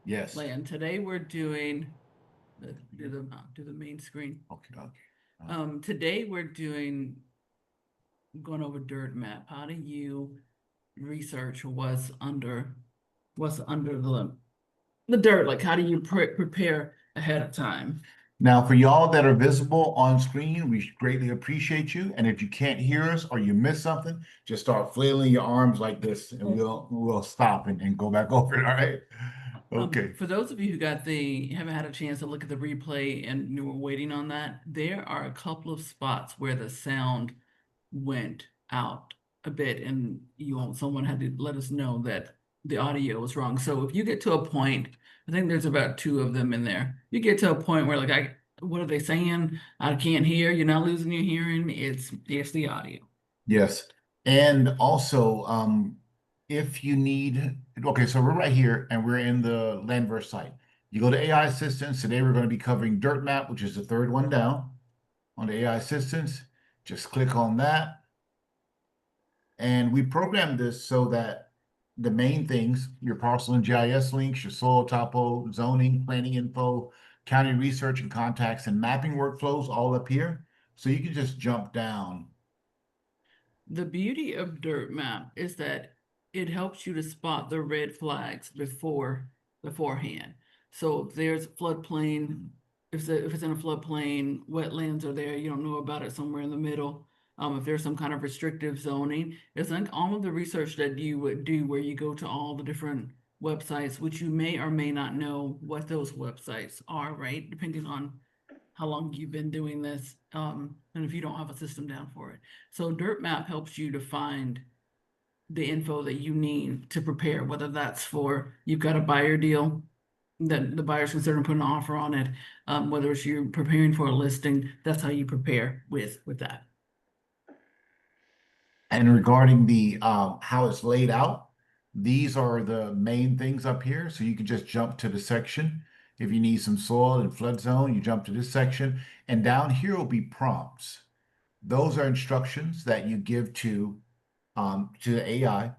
Yes. Land. Today we're doing do the main screen. Okay. Today we're going over DirtMap. How do you research what's under the dirt? Like how do you prepare ahead of time? Now, for y'all that are visible on screen, we greatly appreciate you. And if you can't hear us or you miss something, just start flailing your arms like this, and we'll stop and go back over it. All right. Okay. For those of you who haven't had a chance to look at the replay and you were waiting on that, there are a couple of spots where the sound went out a bit, and someone had to let us know that the audio was wrong. So if you get to a point, I think there's about 2 of them in there. You get to a point where like what are they saying? I can't hear. You're not losing your hearing. It's the audio. Yes. And also, if you need, okay, so we're right here and we're in the Landverse site. You go to AI Assistance. Today we're going to be covering DirtMap, which is the third one down on the AI Assistance. Just click on that. And we programmed this so that the main things, your parcel and GIS links, your soil topo, zoning, planning info, county research and contacts and mapping workflows all up here. So you can just jump down. The beauty of DirtMap is that it helps you to spot the red flags beforehand. So if there's floodplain, if it's in a floodplain, wetlands are there, you don't know about it somewhere in the middle. If there's some kind of restrictive zoning, it's like all of the research that you would do where you go to all the different websites, which you may or may not know what those websites are, right? Depending on how long you've been doing this, and if you don't have a system down for it. So DirtMap helps you to find the info that you need to prepare, whether that's for you've got a buyer deal that the buyer's considering putting an offer on it, whether it's you're preparing for a listing, that's how you prepare with that. And regarding the how it's laid out, these are the main things up here. So you can just jump to the section. If you need some soil and flood zone, you jump to this section. And down here will be prompts. Those are instructions that you give to the AI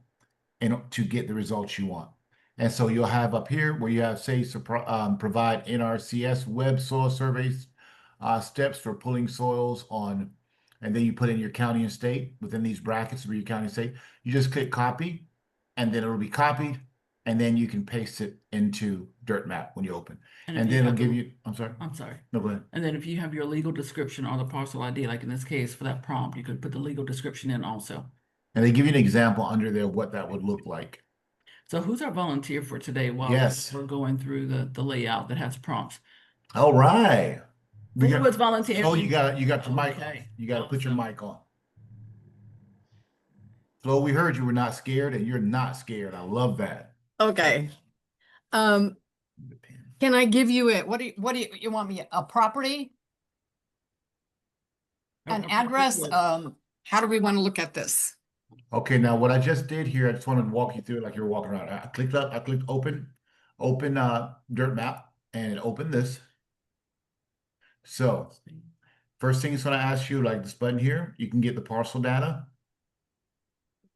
and to get the results you want. And so you'll have up here where you have, say, provide NRCS web soil surveys steps for pulling soils on, and then you put in your county and state within these brackets for your county and state. You just click copy, and then it'll be copied, and then you can paste it into DirtMap when you open. And then it'll give you, I'm sorry. No, go ahead. And then if you have your legal description or the parcel ID, like in this case for that prompt, you could put the legal description in also. And they give you an example under there what that would look like. So who's our volunteer for today while we're going through the layout that has prompts? All right. Who was volunteering? So you got your mic. You got to put your mic on. Flo, we heard you were not scared, and you're not scared. I love that. Okay. Can I give you what do you want me, a property? An address? How do we want to look at this? Okay, now what I just did here, I just wanted to walk you through it like you were walking around. I clicked open DirtMap, and it opened this. So first thing it's going to ask you, like this button here, you can get the parcel data.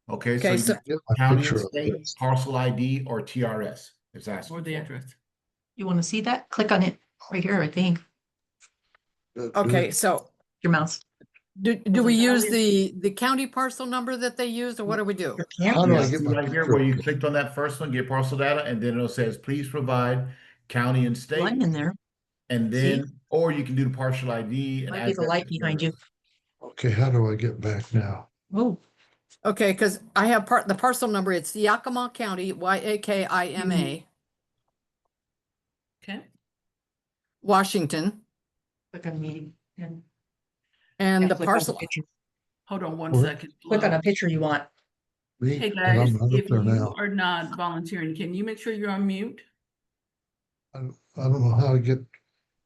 Okay, so county and state, parcel ID, or TRS. It's asking. Or the address. You want to see that? Click on it right here, I think. Okay, so your mouse. Do we use the county parcel number that they used, or what do we do? How do I get right here where you clicked on that first one, get parcel data, and then it'll says, please provide county and state. Line in there. And then, or you can do the partial ID. Might be the light behind you. Okay, how do I get back now? Oh. Okay, because I have the parcel number. It's Yakima County, Yakima. Okay. Washington. Click on meeting. And the parcel. Hold on one second. Click on a picture you want. Hey guys, if you are not volunteering, can you make sure you're on mute? I don't know how to get.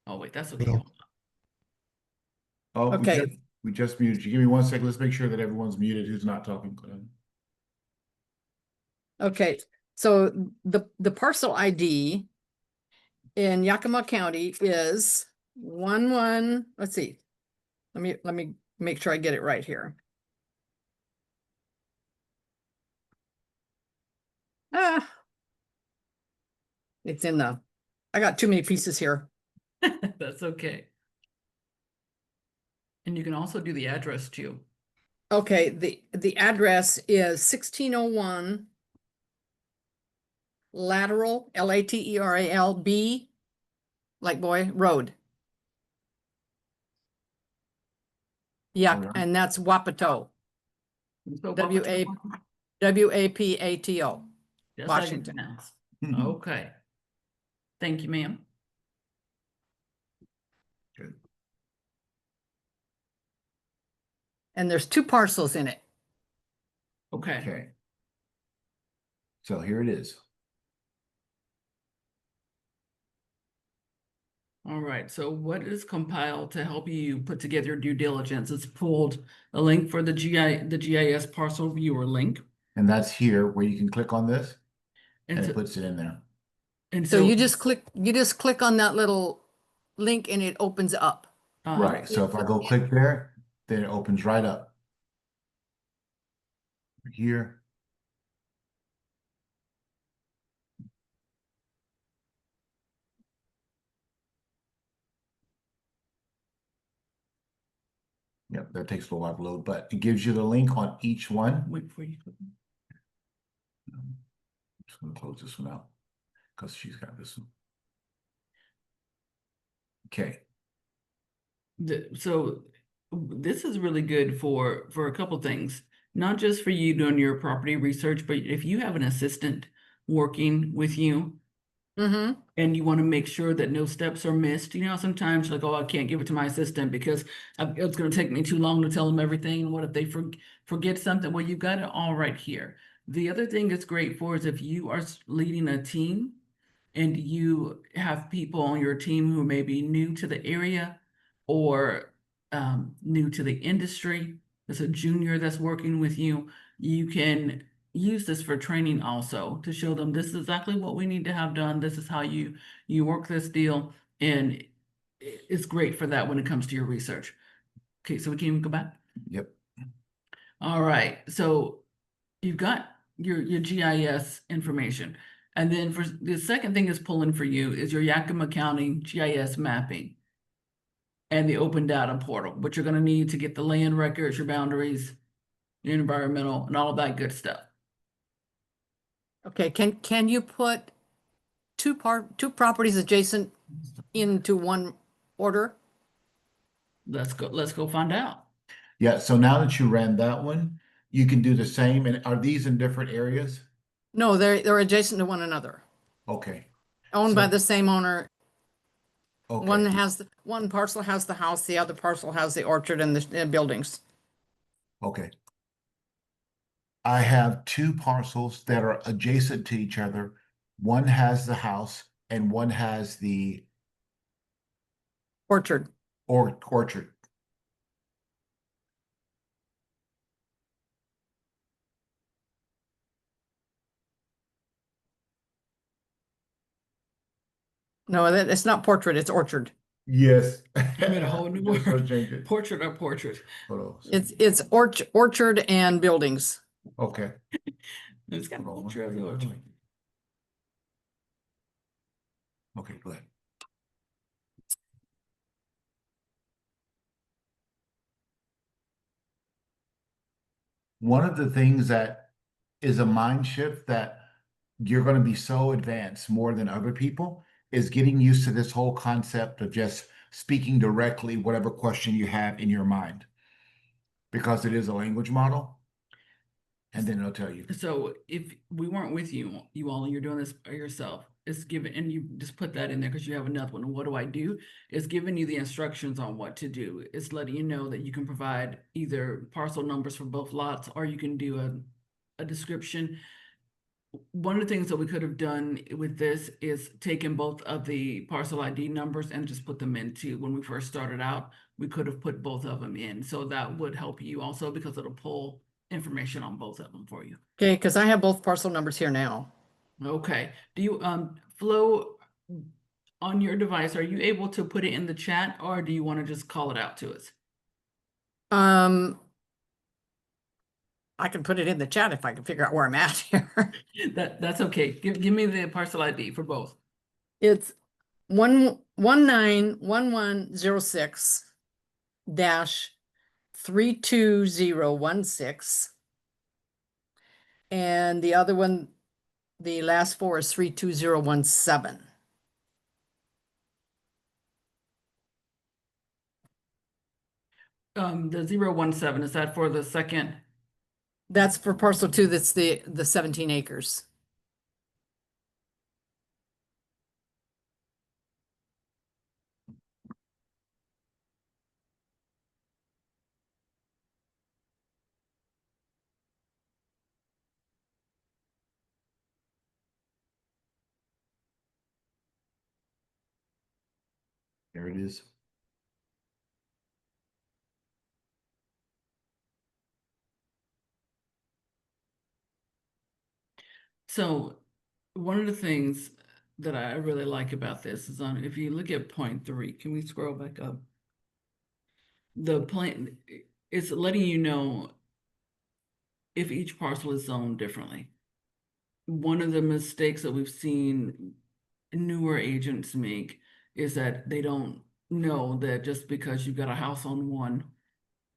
Oh wait, that's okay. Oh, okay. We just muted you. Give me 1 second. Let's make sure that everyone's muted who's not talking. Okay, so the parcel ID in Yakima County is 11. Let's see. Let me make sure I get it right here. It's in the, I got too many pieces here. That's okay. And you can also do the address too. Okay, the address is 1601 Lateral, Lateral like boy, Road. Yeah, Alright. and that's Wapato, So W-A- Wapato, Wapato, that's how you Washington. pronounce. Mhm. Okay. Thank you, ma'am. Good. And there's 2 parcels in it. Okay. Okay. So here it is. All right. So what is compiled to help you put together your due diligence? It's pulled a link for the GIS parcel viewer link. And that's here where you can click on this And and so, it puts it in there. and So so, you just click on that little link and it opens up. Right. So if I go click there, then it opens right up. Here. Yep, that takes a little while to load, but it gives you the link on each one. wait for you. I'm just gonna close this one out because she's got this one. Okay. So this is really good for a couple things, not just for you doing your property research, but if you have an assistant working with you Mm-hmm. and you want to make sure that no steps are missed, sometimes like, oh, I can't give it to my assistant because it's going to take me too long to tell them everything. What if they forget something? Well, you've got it all right here. The other thing it's great for is if you are leading a team and you have people on your team who may be new to the area or new to the industry, there's a junior that's working with you, you can use this for training also to show them this is exactly what we need to have done. This is how you work this deal. And it's great for that when it comes to your research. Okay, so we can go back. Yep. All right. So you've got your GIS information. And then for the second thing is pulling for you is your Yakima County GIS mapping and the open data portal, which you're going to need to get the land records, your boundaries, your environmental, and all of that good stuff. Okay, can you put two properties adjacent into one order? Let's go find out. Yeah. So now that you ran that one, you can do the same. And are these in different areas? No, they're adjacent to one another, Okay. owned by So- the same owner. One Okay. has one parcel has the house, the other parcel has the orchard and the buildings. Okay. I have 2 parcels that are adjacent to each other. One has the house and one has the Orchard. orchard. No, it's not portrait, it's orchard. Yes. I made a whole new Just gonna word. change it. Portrait or portrait. Hold on. It's orchard and buildings. Okay. It's got a Hold on, picture of the wait, orchard. wait. Okay, go ahead. One of the things that is a mind shift that you're going to be so advanced more than other people is getting used to this whole concept of just speaking directly whatever question you have in your mind, because it is a language model, and then it'll tell you. So if we weren't with you all, and you're doing this by yourself, it's given, and you just put that in there because you have another one. What do I do? It's giving you the instructions on what to do. It's letting you know that you can provide either parcel numbers for both lots, or you can do a description. One of the things that we could have done with this is taken both of the parcel ID numbers and just put them into, when we first started out, we could have put both of them in. So that would help you also because it'll pull information on both of them for you. Okay, because I have both parcel numbers here now. Okay. Do you, Flo, on your device, are you able to put it in the chat or do you want to just call it out to us? I can put it in the chat if I can figure out where I'm at here. That's okay. Give me the parcel ID for both. It's 191106 dash 32016. And the other one, the last four is 32017. The 017, is that for the second? That's for parcel two, that's the 17 acres. There it is. So one of the things that I really like about this is if you look at point 3, can we scroll back up? The plan is letting you know if each parcel is zoned differently. One of the mistakes that we've seen newer agents make is that they don't know that just because you've got a house on one,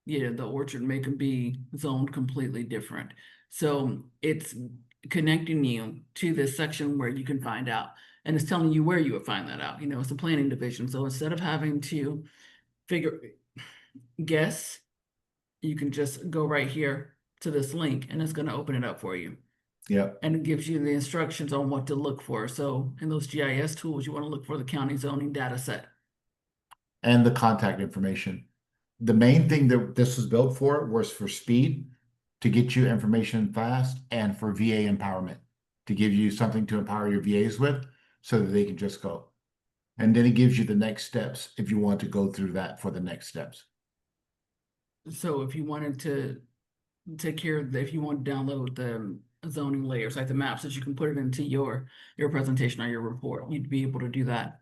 the orchard may be zoned completely different. So it's connecting you to this section where you can find out, and it's telling you where you would find that out. It's a planning division. So instead of having to guess, you can just go right here to this link and it's going to open it up for you. Yep. And it gives you the instructions on what to look for. So in those GIS tools, you want to look for the county zoning data set. And the contact information. The main thing that this was built for was for speed, to get you information fast, and for VA empowerment, to give you something to empower your VAs with so that they can just go. And then it gives you the next steps if you want to go through that for the next steps. So if you wanted to take care of if you want to download the zoning layers, like the maps, that you can put it into your presentation or your report, you'd be able to do that.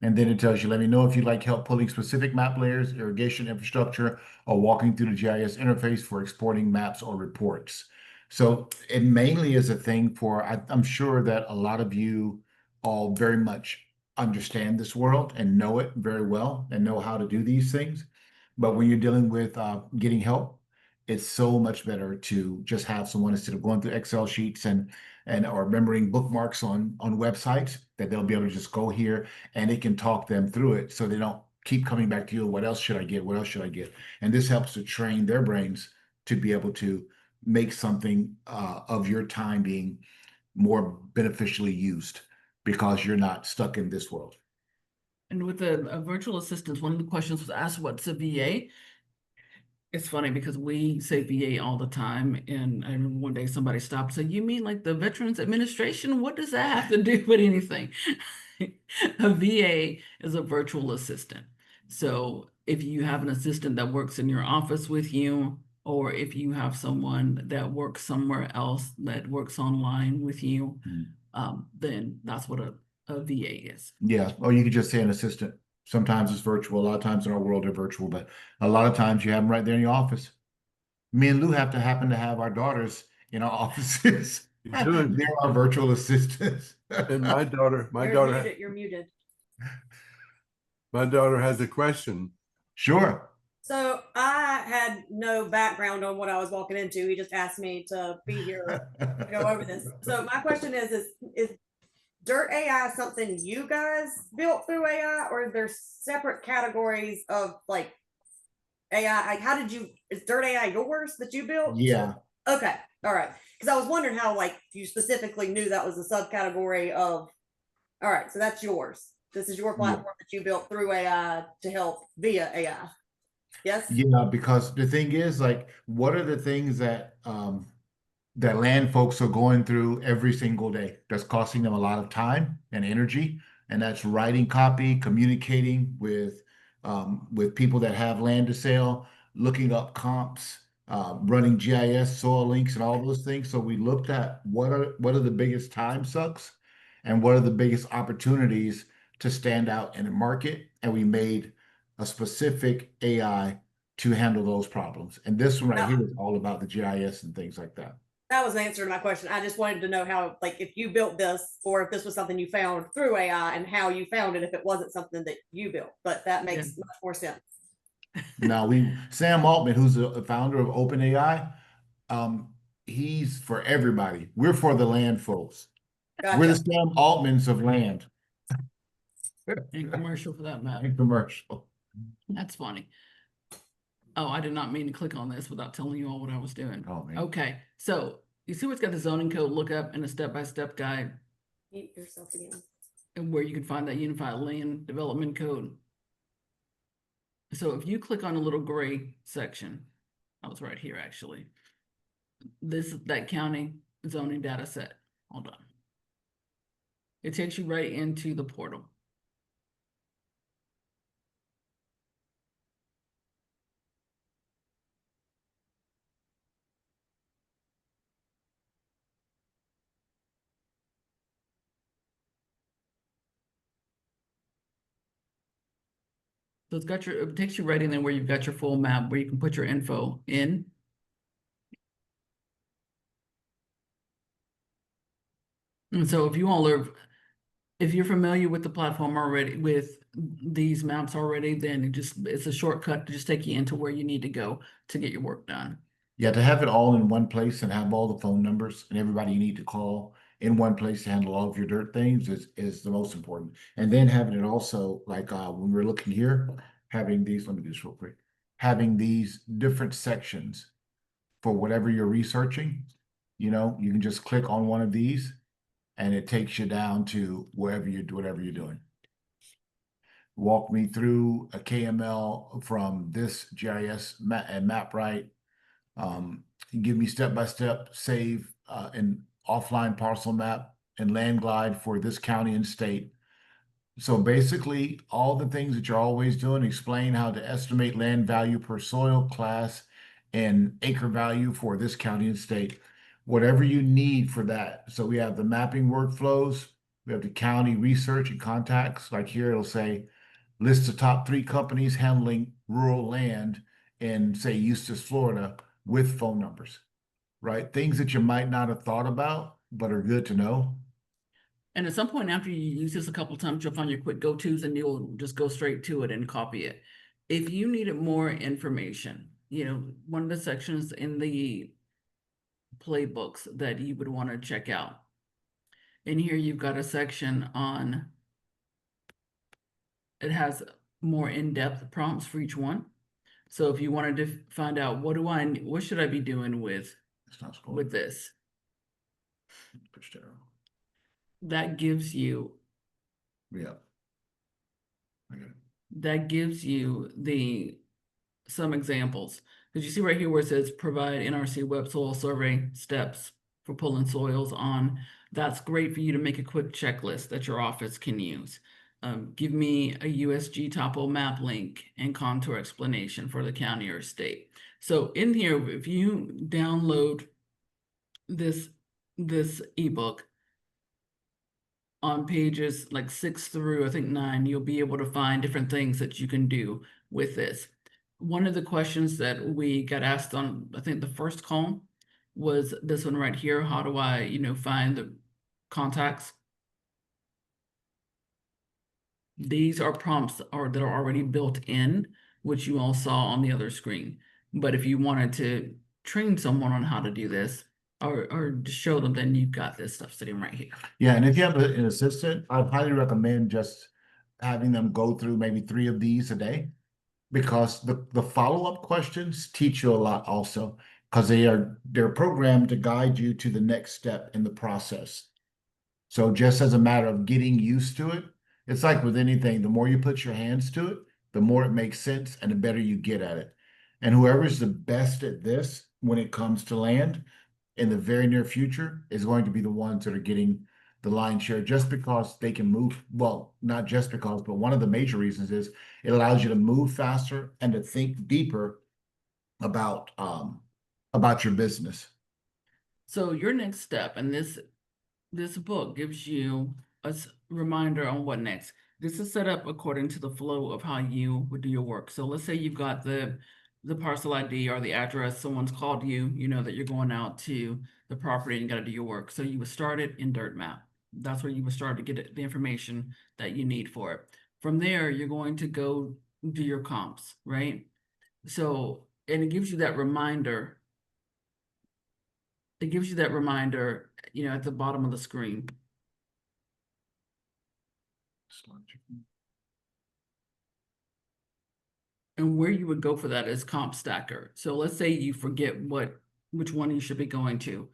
And then it tells you, let me know if you'd like help pulling specific map layers, irrigation infrastructure, or walking through the GIS interface for exporting maps or reports. So it mainly is a thing for, I'm sure that a lot of you all very much understand this world and know it very well and know how to do these things. But when you're dealing with getting help, it's so much better to just have someone, instead of going through Excel sheets and or remembering bookmarks on websites, that they'll be able to just go here and it can talk them through it, so they don't keep coming back to you. What else should I get? What else should I get? And this helps to train their brains to be able to make something of your time being more beneficially used, because you're not stuck in this world. And with the virtual assistants, one of the questions was asked, what's a VA? It's funny because we say VA all the time. And I remember one day somebody stopped and said, you mean like the Veterans Administration? What does that have to do with anything? A VA is a virtual assistant. So if you have an assistant that works in your office with you, or if you have someone that works somewhere else that works online with you, then that's what a VA is. Yeah, or you could just say an assistant. Sometimes it's virtual. A lot of times in our world they're virtual, but a lot of times you have them right there in your office. Me and Lou happen to have our daughters in our offices. You do. They're our virtual assistants. And my daughter, You're muted. my daughter has a question. Sure. So I had no background on what I was walking into. He just asked me to be here to go over this. So my question is Dirt AI something you guys built through AI, or is there separate categories of like AI? Like, how did is Dirt AI yours that you built? Yeah. Okay. All right. Because I was wondering how like you specifically knew that was a subcategory of. All right. So that's yours. This is your platform that you built through AI to help via AI. Yes. Yeah, because the thing is, like, what are the things that that land folks are going through every single day that's costing them a lot of time and energy? And that's writing copy, communicating with people that have land to sell, looking up comps, running GIS, soil links, and all those things. So we looked at what are the biggest time sucks and what are the biggest opportunities to stand out in the market, and we made a specific AI to handle those problems. And this one right here is all about the GIS and things like that. That was an answer to my question. I just wanted to know how, like, if you built this or if this was something you found through AI and how you found it if it wasn't something that you built. But that makes Yeah. much more sense. Now Sam Altman, who's the founder of OpenAI, he's for everybody. We're for the land folks. We're the Gotcha. Sam Altmans of land And commercial for that matter. and commercial. That's funny. Oh, I did not mean to click on this without telling you all what I was doing. Oh, man. Okay, so you see what's got the zoning code lookup and a step-by-step guide Mute yourself again. and where you can find that unified land development code. So if you click on a little gray section, I was right here actually. This is that county zoning data set. Hold on. It takes you right into the portal. So it's got it takes you right in there where you've got your full map where you can put your info in. And so if you all are, if you're familiar with the platform already, with these maps already, then it's a shortcut to just take you into where you need to go to get your work done. Yeah, to have it all in one place and have all the phone numbers and everybody you need to call in one place to handle all of your dirt things is the most important. And then having it also, like when we're looking here, having these, let me do this real quick, having these different sections for whatever you're researching, you can just click on one of these and it takes you down to whatever you're doing. Walk me through a KML from this GIS and MapRight. Give me step-by-step save an offline parcel map and land glide for this county and state. So basically, all the things that you're always doing, explain how to estimate land value per soil class and acre value for this county and state. Whatever you need for that. So we have the mapping workflows, we have the county research and contacts. Like here, it'll say, list the top 3 companies handling rural land in, say, Eustis, Florida, with phone numbers, right? Things that you might not have thought about, but are good to know. And at some point after you use this a couple times, you'll find your quick go-tos and you'll just go straight to it and copy it. If you needed more information, one of the sections in the playbooks that you would want to check out. And here you've got a section on, it has more in-depth prompts for each one. So if you wanted to find out what should I be doing with this? That gives you Yeah. Okay. That gives you some examples. Because you see right here where it says provide NRC web soil survey steps for pulling soils on. That's great for you to make a quick checklist that your office can use. Give me a USG topo map link and contour explanation for the county or state. So in here, if you download this ebook on pages like 6 through I think 9, you'll be able to find different things that you can do with this. One of the questions that we got asked on, I think the first call, was this one right here. How do I, find the contacts? These are prompts that are already built in, which you all saw on the other screen. But if you wanted to train someone on how to do this or to show them, then you've got this stuff sitting right here. Yeah, and if you have an assistant, I highly recommend just having them go through maybe 3 of these a day, because the follow-up questions teach you a lot also, because they're programmed to guide you to the next step in the process. So just as a matter of getting used to it, it's like with anything, the more you put your hands to it, the more it makes sense and the better you get at it. And whoever's the best at this when it comes to land in the very near future is going to be the ones that are getting the lion's share, just because they can move. Well, not just because, but one of the major reasons is it allows you to move faster and to think deeper about your business. So your next step, and this book gives you a reminder on what next. This is set up according to the flow of how you would do your work. So let's say you've got the parcel ID or the address, someone's called you, you know that you're going out to the property and you gotta do your work. So you would start it in DirtMap. That's where you would start to get the information that you need for it. From there, you're going to go do your comps, right? So, and it gives you that reminder. It gives you that reminder, you know, at the bottom of the screen. And where you would go for that is CompStacker. So let's say you forget which one you should be going to.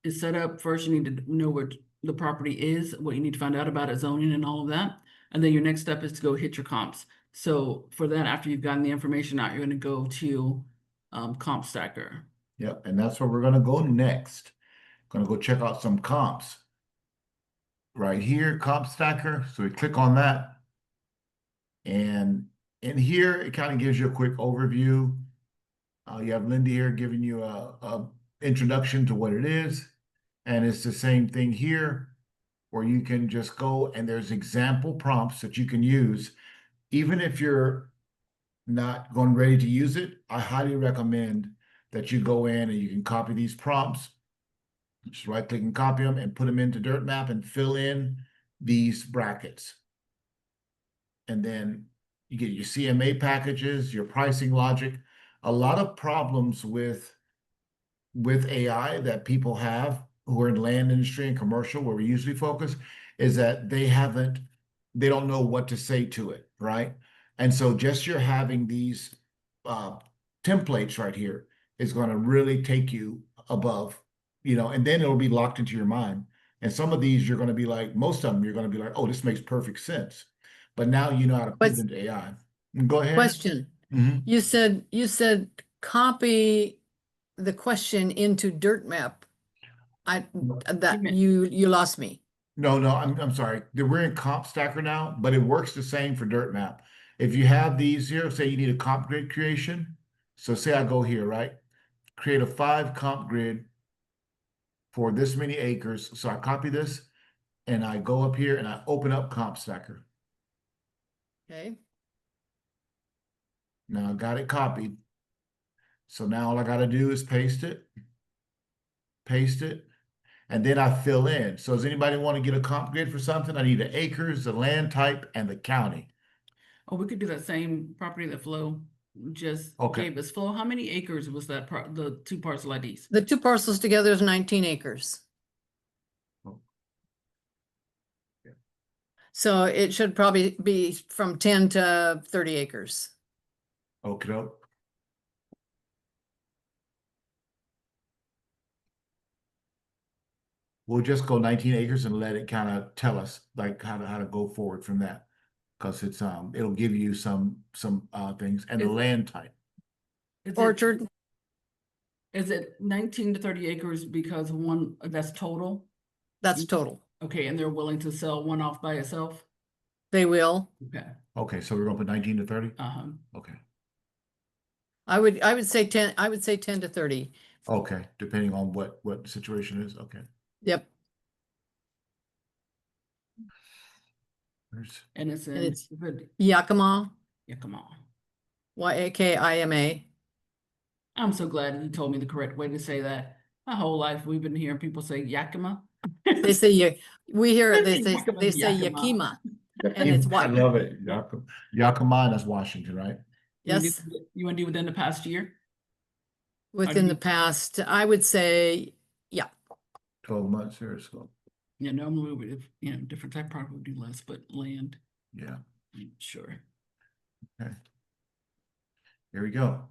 It's set up first, you need to know what the property is, what you need to find out about it, zoning and all of that. And then your next step is to go hit your comps. So for that, after you've gotten the information out, you're going to go to CompStacker. Yep, and that's where we're gonna go next. Gonna go check out some comps. Right here, CompStacker. So we click on that. And in here, it kind of gives you a quick overview. You have Lindy here giving you a introduction to what it is. And it's the same thing here, where you can just go and there's example prompts that you can use. Even if you're not going ready to use it, I highly recommend that you go in and you can copy these prompts. Just right click and copy them and put them into DirtMap and fill in these brackets. And then you get your CMA packages, your pricing logic. A lot of problems with AI that people have who are in land industry and commercial, where we usually focus, is that they don't know what to say to it, right? And so just you're having these templates right here is going to really take you above, you know, and then it'll be locked into your mind. And some of these you're going to be like, most of them you're going to be like, oh, this makes perfect sense. But now you know how to put it into AI. Go ahead. Question. Mhm. You said copy the question into DirtMap. You lost me. No, I'm sorry. We're in CompStacker now, but it works the same for DirtMap. If you have these here, say you need a comp grid creation. So say I go here, right? Create a 5 comp grid for this many acres. So I copy this and I go up here and I open up CompStacker. Okay. Now I got it copied. So now all I got to do is paste it, and then I fill in. So does anybody want to get a comp grid for something? I need the acres, the land type, and the county. Oh, we could do that same property that Flo just Okay. gave us. Flo, how many acres was that the two parcel IDs? The 2 parcels together is 19 acres. Oh. Yeah. So it should probably be from 10 to 30 acres. Okay. We'll just go 19 acres and let it kind of tell us like how to go forward from that. Because it's it'll give you some things and the Is- land type. Orchard, Is it 19 to 30 acres because one, that's total? that's total. Okay, and they're willing to sell one off by itself? They will. Okay, Okay, so we're gonna put 19 to 30? uh-huh. Okay. I would say 10, I would say 10 to 30. Okay, depending on what the situation is. Okay. Yep. And it's And in, it's good. Yakima, Yeah, come on. Yakima. I'm so glad you told me the correct way to say that. My whole life, we've been hearing people say Yakima. They say we hear it, they say Yakima. Yakima. And it's I what? love it. Yakima, that's Washington, right? Yes, You want to do within the past year? within you- the past, I would say, yeah. 12 months here, so Yeah, normally we would, you know, different type of property would do less, but land, yeah. sure. Okay. Here we go.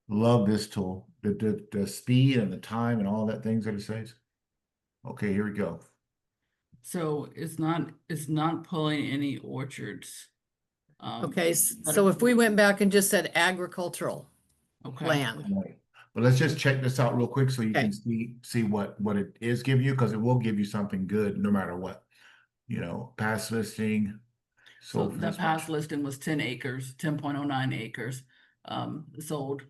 Love this tool. The speed and the time and all that things that it says. Okay, here we go. So it's not pulling any orchards. Okay, but so it- if we went back and just said agricultural Okay. land, Right. But let's just check this out real quick so you Okay. can see what it is giving you, because it will give you something good no matter what. You know, past listing. So for that this past much. listing was 10 acres, 10.09 acres, sold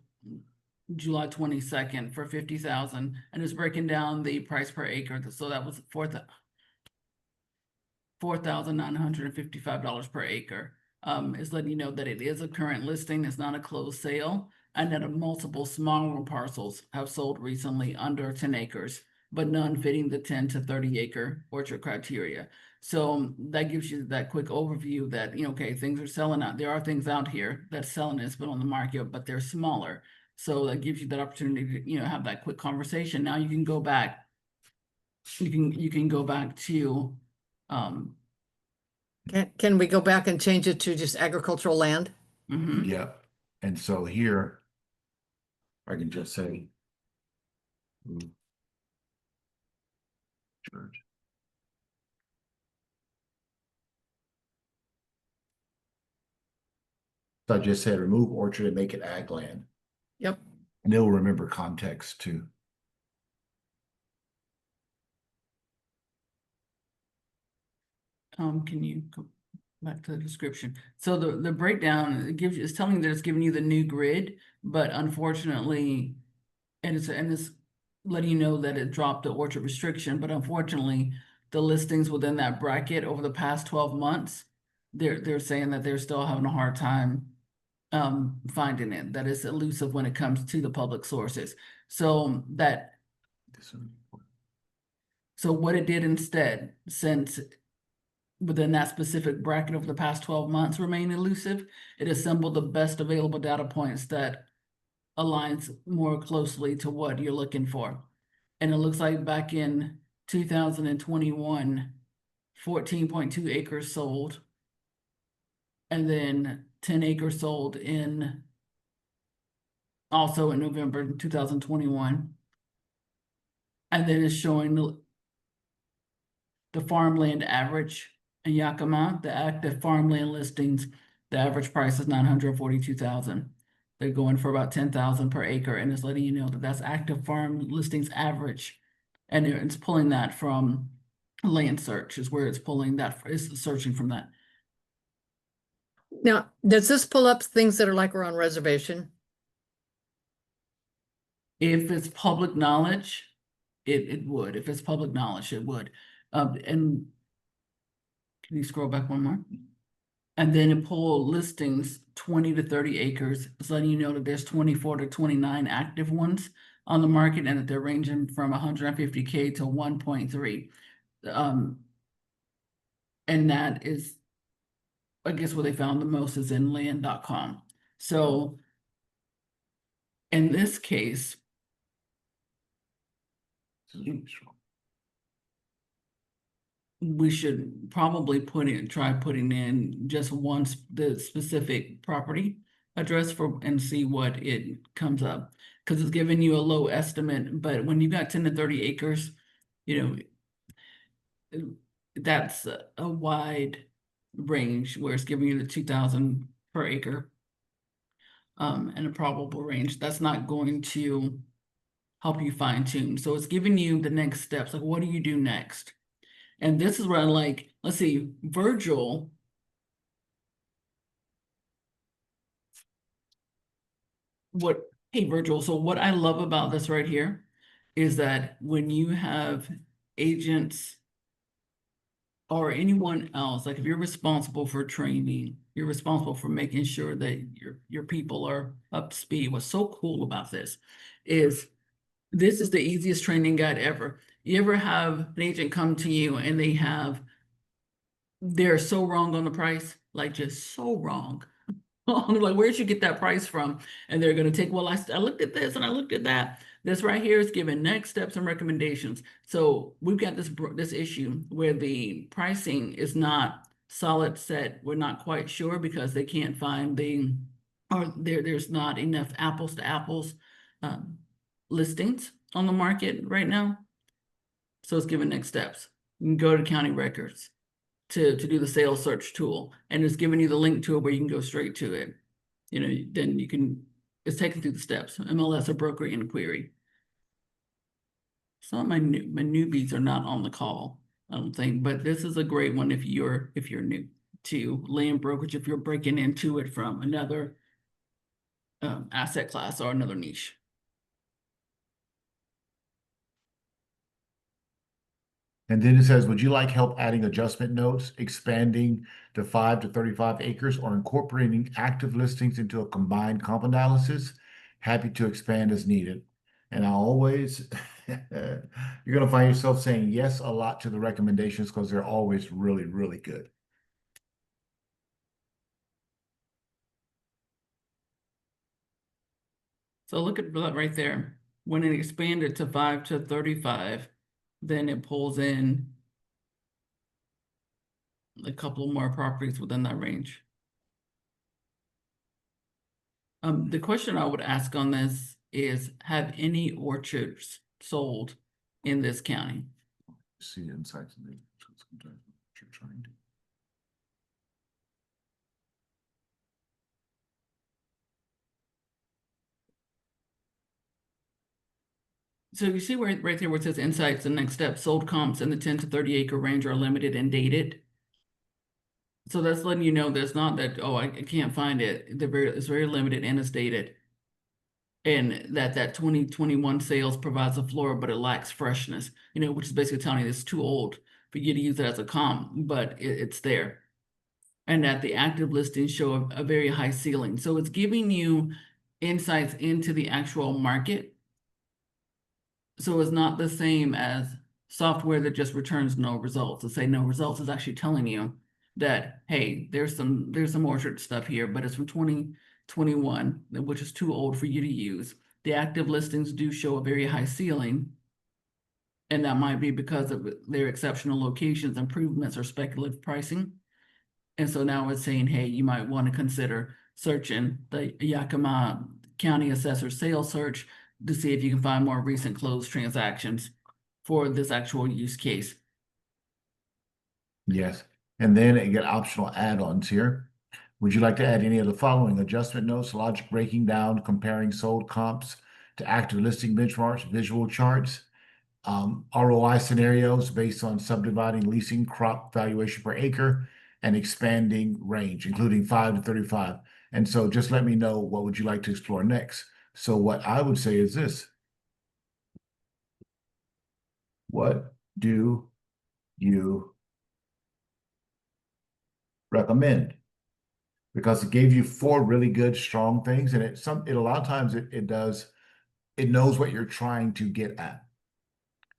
July 22nd for 50,000, and it's breaking down the price per acre. So that was $4,955 per acre. It's letting you know that it is a current listing. It's not a closed sale. and that multiple smaller parcels have sold recently under 10 acres, but none fitting the 10 to 30 acre orchard criteria. So that gives you that quick overview that, okay, things are selling out. There are things out here that's selling, it's been on the market, but they're smaller. So that gives you that opportunity to, have that quick conversation. Now you can go back. You can go back to, Can we go back and change it to just agricultural land? mhm. Yep. And so here, I can just say. Church. So I just said remove orchard and make it ag land. Yep. And it'll remember context too. Can you go back to the description? So the breakdown, it's telling you that it's giving you the new grid, but unfortunately, and it's letting you know that it dropped the orchard restriction, but unfortunately, the listings within that bracket over the past 12 months, they're saying that they're still having a hard time finding it, that it's elusive when it comes to the public sources. So what it did instead, since within that specific bracket over the past 12 months remain elusive, it assembled the best available data points that aligns more closely to what you're looking for. And it looks like back in 2021, 14.2 acres sold, and then 10 acres sold also in November 2021. And then it's showing the farmland average in Yakima, the active farmland listings, the average price is 942,000. They're going for about 10,000 per acre, and it's letting you know that that's active farm listings average. And it's pulling that from land search is where it's pulling that, it's searching from that. Now, does this pull up things that are like we're on reservation? If it's public knowledge, it would. If it's public knowledge, it would. And can you scroll back one more? And then it pull listings 20 to 30 acres. It's letting you know that there's 24 to 29 active ones on the market and that they're ranging from 150K to 1.3. And that is, I guess, where they found the most is in land.com. So in this case, we should probably try putting in just the specific property address and see what it comes up. Because it's giving you a low estimate, but when you've got 10 to 30 acres, that's a wide range where it's giving you the 2,000 per acre. And a probable range. That's not going to help you fine tune. So it's giving you the next steps. Like, what do you do next? And this is where I like, let's see, Virgil. Hey, Virgil, so what I love about this right here is that when you have agents or anyone else, like if you're responsible for training, you're responsible for making sure that your people are up to speed. What's so cool about this is the easiest training guide ever. You ever have an agent come to you and they're so wrong on the price, like just so wrong. Like, where'd you get that price from? And they're going to take, well, I looked at this and I looked at that. This right here is giving next steps and recommendations. So we've got this issue where the pricing is not solid set. We're not quite sure because they can't find there's not enough apples to apples listings on the market right now. So it's giving next steps. You can go to county records to do the sales search tool, and it's giving you the link to it where you can go straight to it. Then it's taking through the steps, MLS or broker inquiry. Some of my newbies are not on the call, I don't think, but this is a great one if you're new to land brokerage, if you're breaking into it from another asset class or another niche. And then it says, would you like help adding adjustment notes, expanding to 5 to 35 acres, or incorporating active listings into a combined comp analysis? happy to expand as needed. And I always, you're going to find yourself saying yes a lot to the recommendations because they're always really, really good. So look at that right there. When it expanded to 5 to 35, then it pulls in a couple more properties within that range. The question I would ask on this is, have any orchards sold in this county? See insights in the sometimes what you're trying to. So you see where right there where it says insights, the next step, sold comps in the 10 to 30 acre range are limited and dated. So that's letting you know there's not that, oh, I can't find it. It's very limited and it's dated. And that 2021 sales provides a floor, but it lacks freshness, which is basically telling you it's too old for you to use it as a comp, but it's there. And that the active listings show a very high ceiling. So it's giving you insights into the actual market. So it's not the same as software that just returns no results. To say no results is actually telling you that, hey, there's some orchard stuff here, but it's from 2021, which is too old for you to use. The active listings do show a very high ceiling, and that might be because of their exceptional locations, improvements, or speculative pricing. And so now it's saying, hey, you might want to consider searching the Yakima County Assessor Sales Search to see if you can find more recent closed transactions for this actual use case. Yes. And then you get optional add-ons here. Would you like to add any of the following? Adjustment notes, logic breaking down, comparing sold comps to active listing benchmarks, visual charts, ROI scenarios based on subdividing leasing crop valuation per acre, and expanding range, including 5 to 35. And so just let me know what would you like to explore next. So what I would say is this. What do you recommend? Because it gave you 4 really good, strong things, and it a lot of times it knows what you're trying to get at.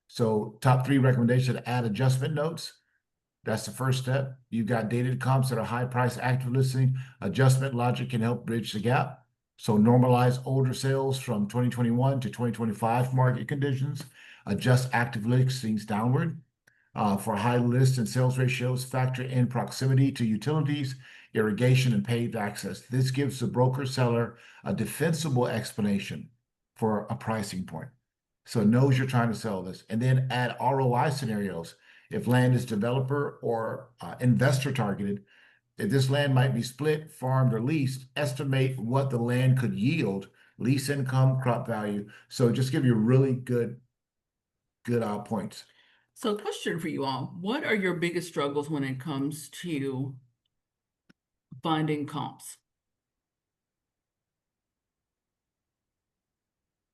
So top 3 recommendations: add adjustment notes. That's the first step. You've got dated comps that are high price active listing. Adjustment logic can help bridge the gap. So normalize older sales from 2021 to 2025 market conditions. Adjust active listings downward. For high list and sales ratios, factor in proximity to utilities, irrigation, and paved access. This gives the broker seller a defensible explanation for a pricing point. So it knows you're trying to sell this. And then add ROI scenarios. If land is developer or investor targeted, if this land might be split, farmed, or leased, estimate what the land could yield, lease income, crop value. So just give you really good points. So question for you all, what are your biggest struggles when it comes to finding comps?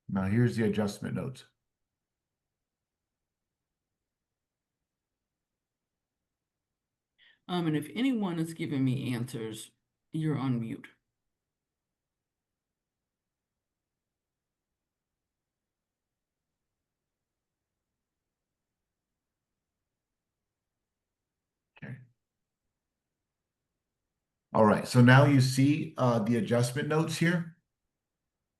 Now here's the adjustment notes. And if anyone is giving me answers, you're on mute. Okay. All right, so now you see the adjustment notes here.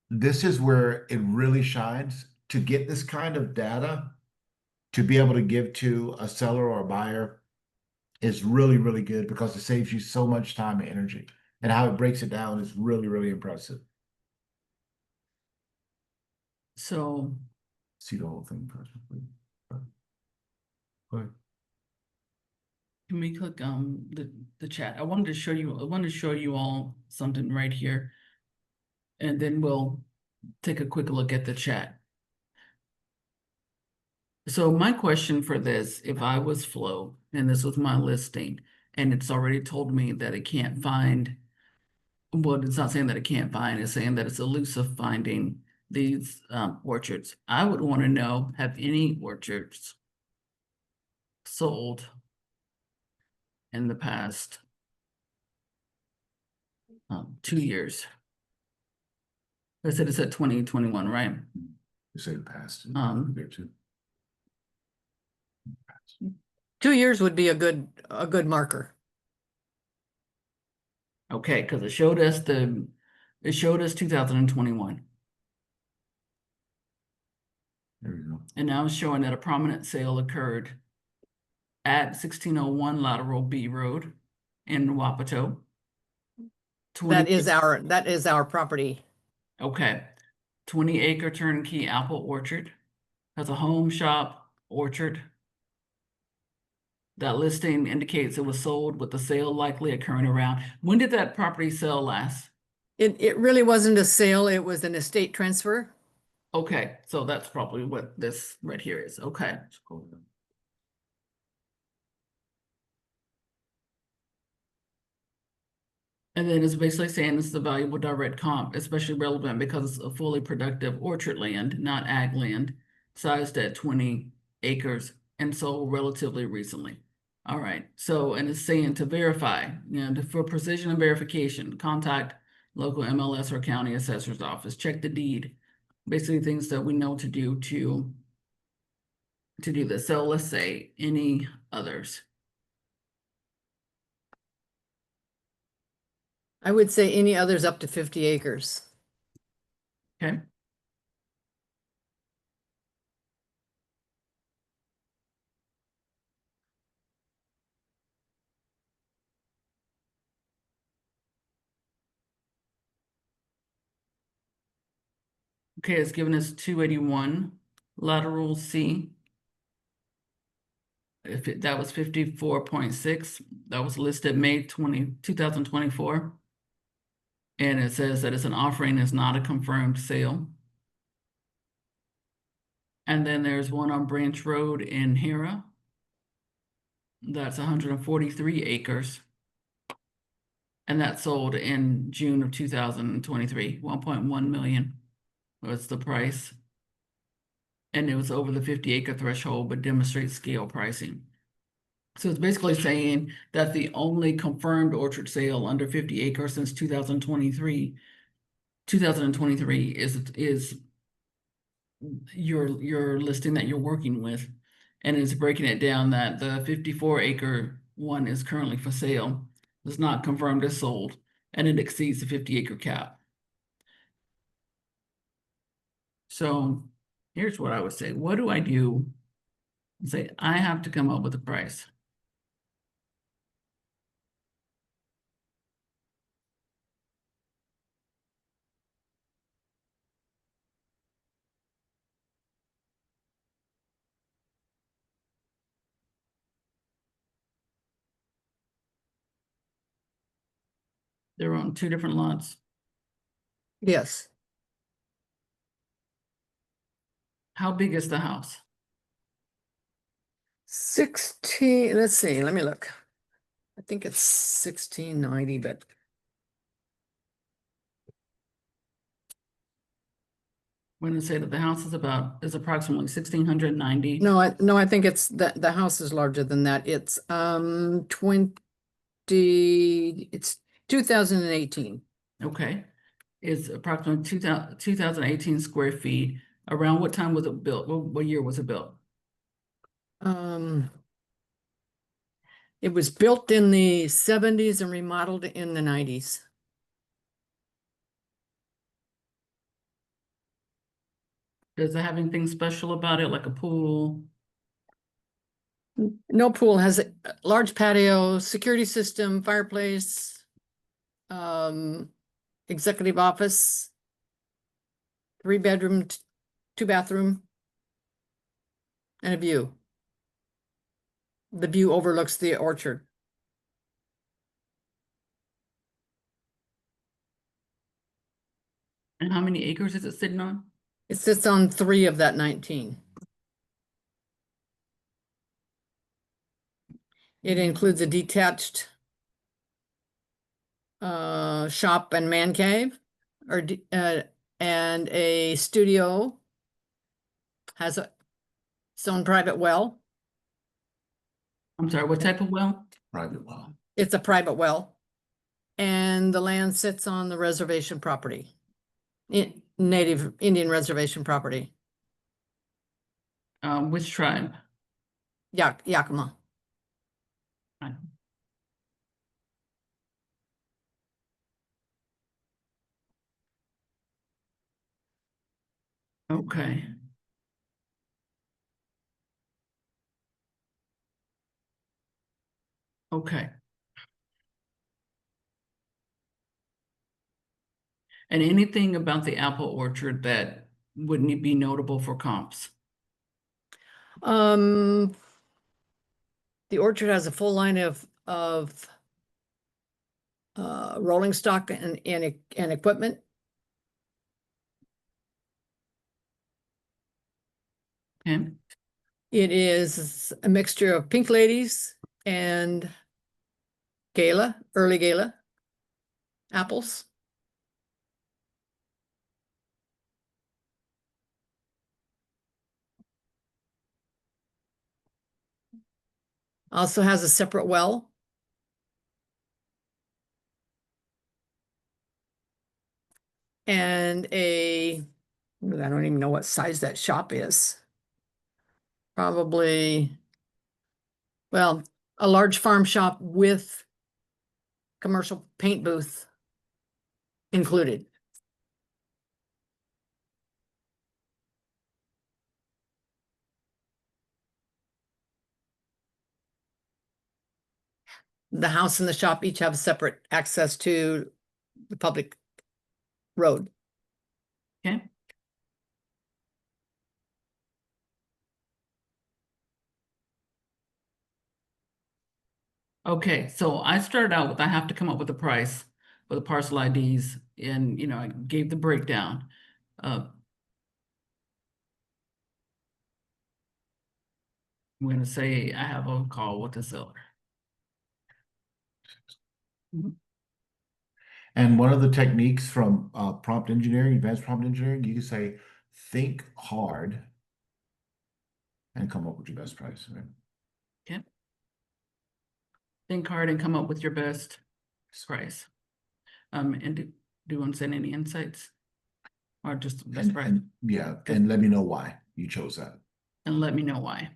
This is where it really shines. To get this kind of data, to be able to give to a seller or a buyer is really, really good because it saves you so much time and energy. And how it breaks it down is really, really impressive. So See the whole thing first, please. Go ahead. can we click the chat? I wanted to show you all something right here. And then we'll take a quick look at the chat. So my question for this, if I was Flow and this was my listing and it's already told me that it can't find, well, it's not saying that it can't find, it's saying that it's elusive finding these orchards. I would want to know, have any orchards sold in the past 2 years? I said it's at 2021, right? You say the past. There too. 2 years would be a good marker. Okay, because it showed us 2021. There we go. And now it's showing that a prominent sale occurred at 1601 Lateral B Road in Wapato. That is our property. Okay. 20-acre turnkey apple orchard. Has a home, shop, orchard. That listing indicates it was sold with the sale likely occurring around. When did that property sell last? It really wasn't a sale, it was an estate transfer. Okay, so that's probably what this right here is. Okay. And then it's basically saying this is a valuable direct comp, especially relevant because it's a fully productive orchard land, not ag land, sized at 20 acres and sold relatively recently. All right, so, and it's saying to verify, for precision and verification, contact local MLS or county assessor's office, check the deed. Basically things that we know to do to do this. So let's say any others. I would say any others up to 50 acres. Okay. Okay, it's given us 281 lateral C. That was 54.6, that was listed May 2024. And it says that it's an offering, is not a confirmed sale. And then there's one on Branch Road in Hera. That's 143 acres. And that sold in June of 2023, 1.1 million was the price. And it was over the 50-acre threshold, but demonstrates scale pricing. So it's basically saying that the only confirmed orchard sale under 50 acres since 2023 is your listing that you're working with. And it's breaking it down that the 54-acre one is currently for sale. It's not confirmed as sold, and it exceeds the 50-acre cap. So here's what I would say. What do I do? Say, I have to come up with a price. They're on 2 different lots. Yes. How big is the house? 16, let's see, let me look. I think it's 1690, but When I say that the house is approximately 1,690. no, I think it's the house is larger than that. It's 2018. Okay. It's approximately 2018 square feet. Around what time was it built? What year was it built? It was built in the 70s and remodeled in the 90s. Does it have anything special about it, like a pool? No pool, has a large patio, security system, fireplace, executive office, 3-bedroom, 2-bathroom, and a view. The view overlooks the orchard. And how many acres is it sitting on? It sits on 3 of that 19. It includes a detached shop and man cave, and a studio, has its own private well. I'm sorry, what type of well? Private well. It's a private well. And the land sits on the reservation property. native Indian reservation property. Which tribe? Yakima. Fine. Okay. Okay. And anything about the apple orchard that wouldn't be notable for comps? The orchard has a full line of rolling stock and equipment. Okay. It is a mixture of pink ladies and early gala apples. Also has a separate well. And I don't even know what size that shop is. Probably, well, a large farm shop with commercial paint booth included. The house and the shop each have separate access to the public road. Okay. Okay, so I started out with, I have to come up with a price for the parcel IDs, and, you know, I gave the breakdown. I'm gonna say I have a call with the seller. And one of the techniques from prompt engineering, advanced prompt engineering, you can say, think hard and come up with your best price. Right? Okay. Think hard and come up with your best price. And do you want to send any insights? Or just best price? Yeah, and let me know why you chose that. And let me know why.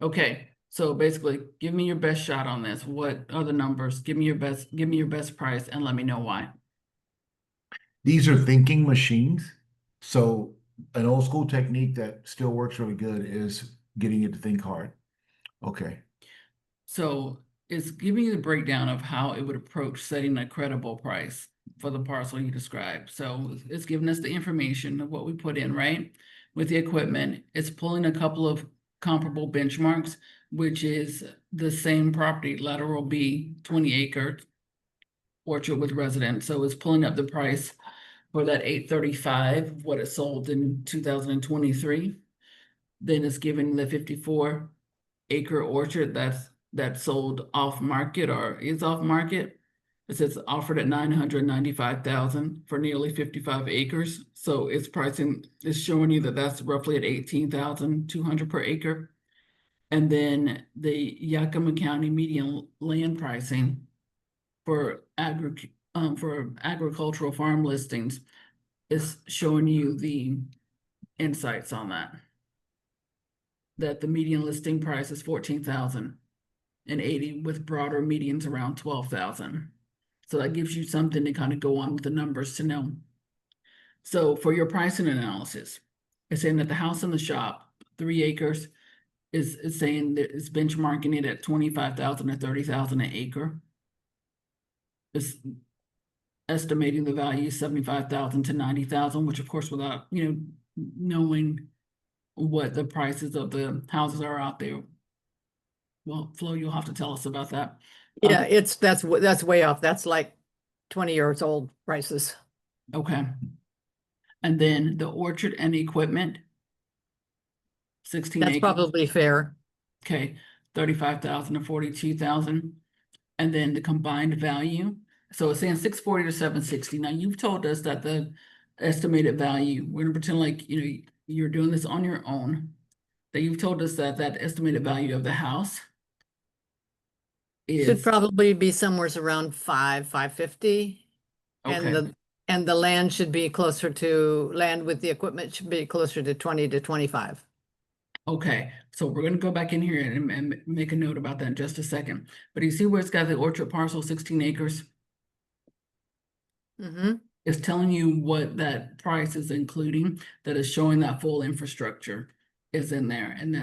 Okay, so basically, give me your best shot on this. What are the numbers? Give me your best price and let me know why. These are thinking machines. So an old school technique that still works really good is getting it to think hard. Okay. So it's giving you the breakdown of how it would approach setting a credible price for the parcel you described. So it's giving us the information of what we put in, right? With the equipment, it's pulling a couple of comparable benchmarks, which is the same property, lateral B, 20-acre orchard with residence. So it's pulling up the price for that 835, what it sold in 2023. Then it's giving the 54-acre orchard that's sold off market or is off market. It says offered at 995,000 for nearly 55 acres. So its pricing is showing you that that's roughly at 18,200 per acre. And then the Yakima County median land pricing for agricultural farm listings is showing you the insights on that. That the median listing price is 14,080 with broader medians around 12,000. So that gives you something to kind of go on with the numbers to know. So for your pricing analysis, it's saying that the house in the shop, 3 acres, is saying that it's benchmarking it at 25,000 or 30,000 an acre. It's estimating the value 75,000 to 90,000, which of course without, you know, knowing what the prices of the houses are out there. Well, Flo, you'll have to tell us about that. Yeah, that's way off. That's like 20 years old prices. Okay. And then the orchard and equipment, 16 That's acres. probably fair. Okay, 35,000 to 42,000. And then the combined value. So it's saying 640 to 760. Now you've told us that the estimated value, we're gonna pretend like, you know, you're doing this on your own. That you've told us that that estimated value of the house Should is probably be somewhere around 550. And okay. And the land should be closer to, land with the equipment should be closer to 20 to 25. Okay, so we're gonna go back in here and make a note about that in just a second. But you see where it's got the orchard parcel, 16 acres? Mm-hmm. It's telling you what that price is including, that is showing that full infrastructure is in there, and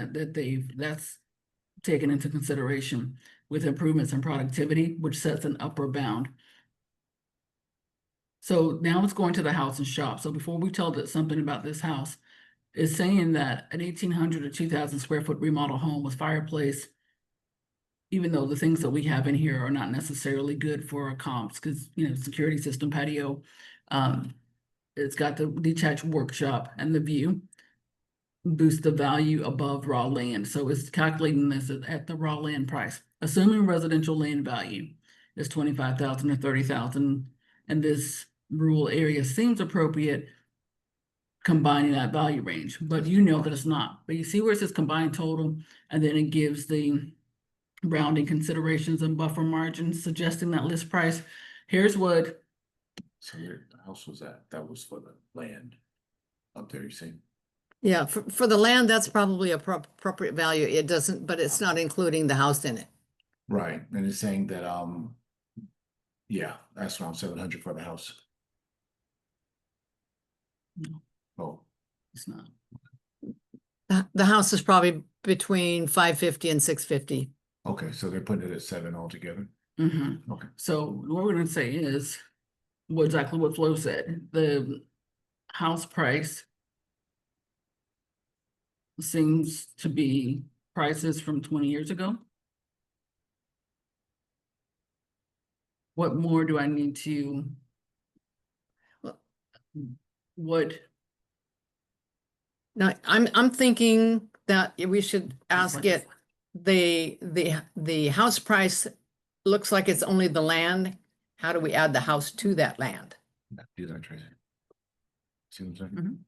that's taken into consideration with improvements in productivity, which sets an upper bound. So now let's go into the house and shop. So before we tell it something about this house, is saying that an 1,800 to 2,000 square foot remodel home with fireplace, even though the things that we have in here are not necessarily good for our comps, because, you know, security system, patio, it's got the detached workshop and the view, boost the value above raw land. So it's calculating this at the raw land price, assuming residential land value is 25,000 to 30,000, and this rural area seems appropriate, combining that value range, but you know that it's not. But you see where it says combined total, and then it gives the rounding considerations and buffer margins, suggesting that list price. Here's what. So where the house was at, that was for the land up there, you see? Yeah, for the land, that's probably a appropriate value. It doesn't, but it's not including the house in it. Right, and it's saying that, yeah, that's around 700 for the house. No. Oh, It's not. The house is probably between 550 and 650. okay, so they're putting it at 7 altogether. Mm-hmm. Okay. So what we're gonna say is exactly what Flo said. The house price seems to be prices from 20 years ago. What more do I need to? Well- What? Now, I'm thinking that we should ask like it, the house price looks like it's only the land. How do we add the house to that land? Do that, Tracee. See what I'm saying? Mhm.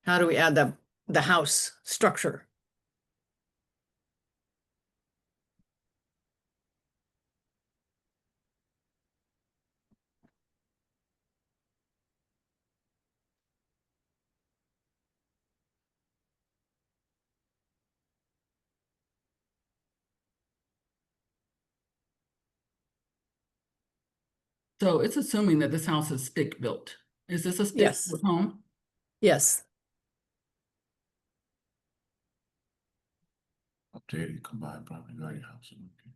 How do we add the house structure? So it's assuming that this house is stick built. Is this a stick Yes. built home? Yes. Updated combined property value house. Okay.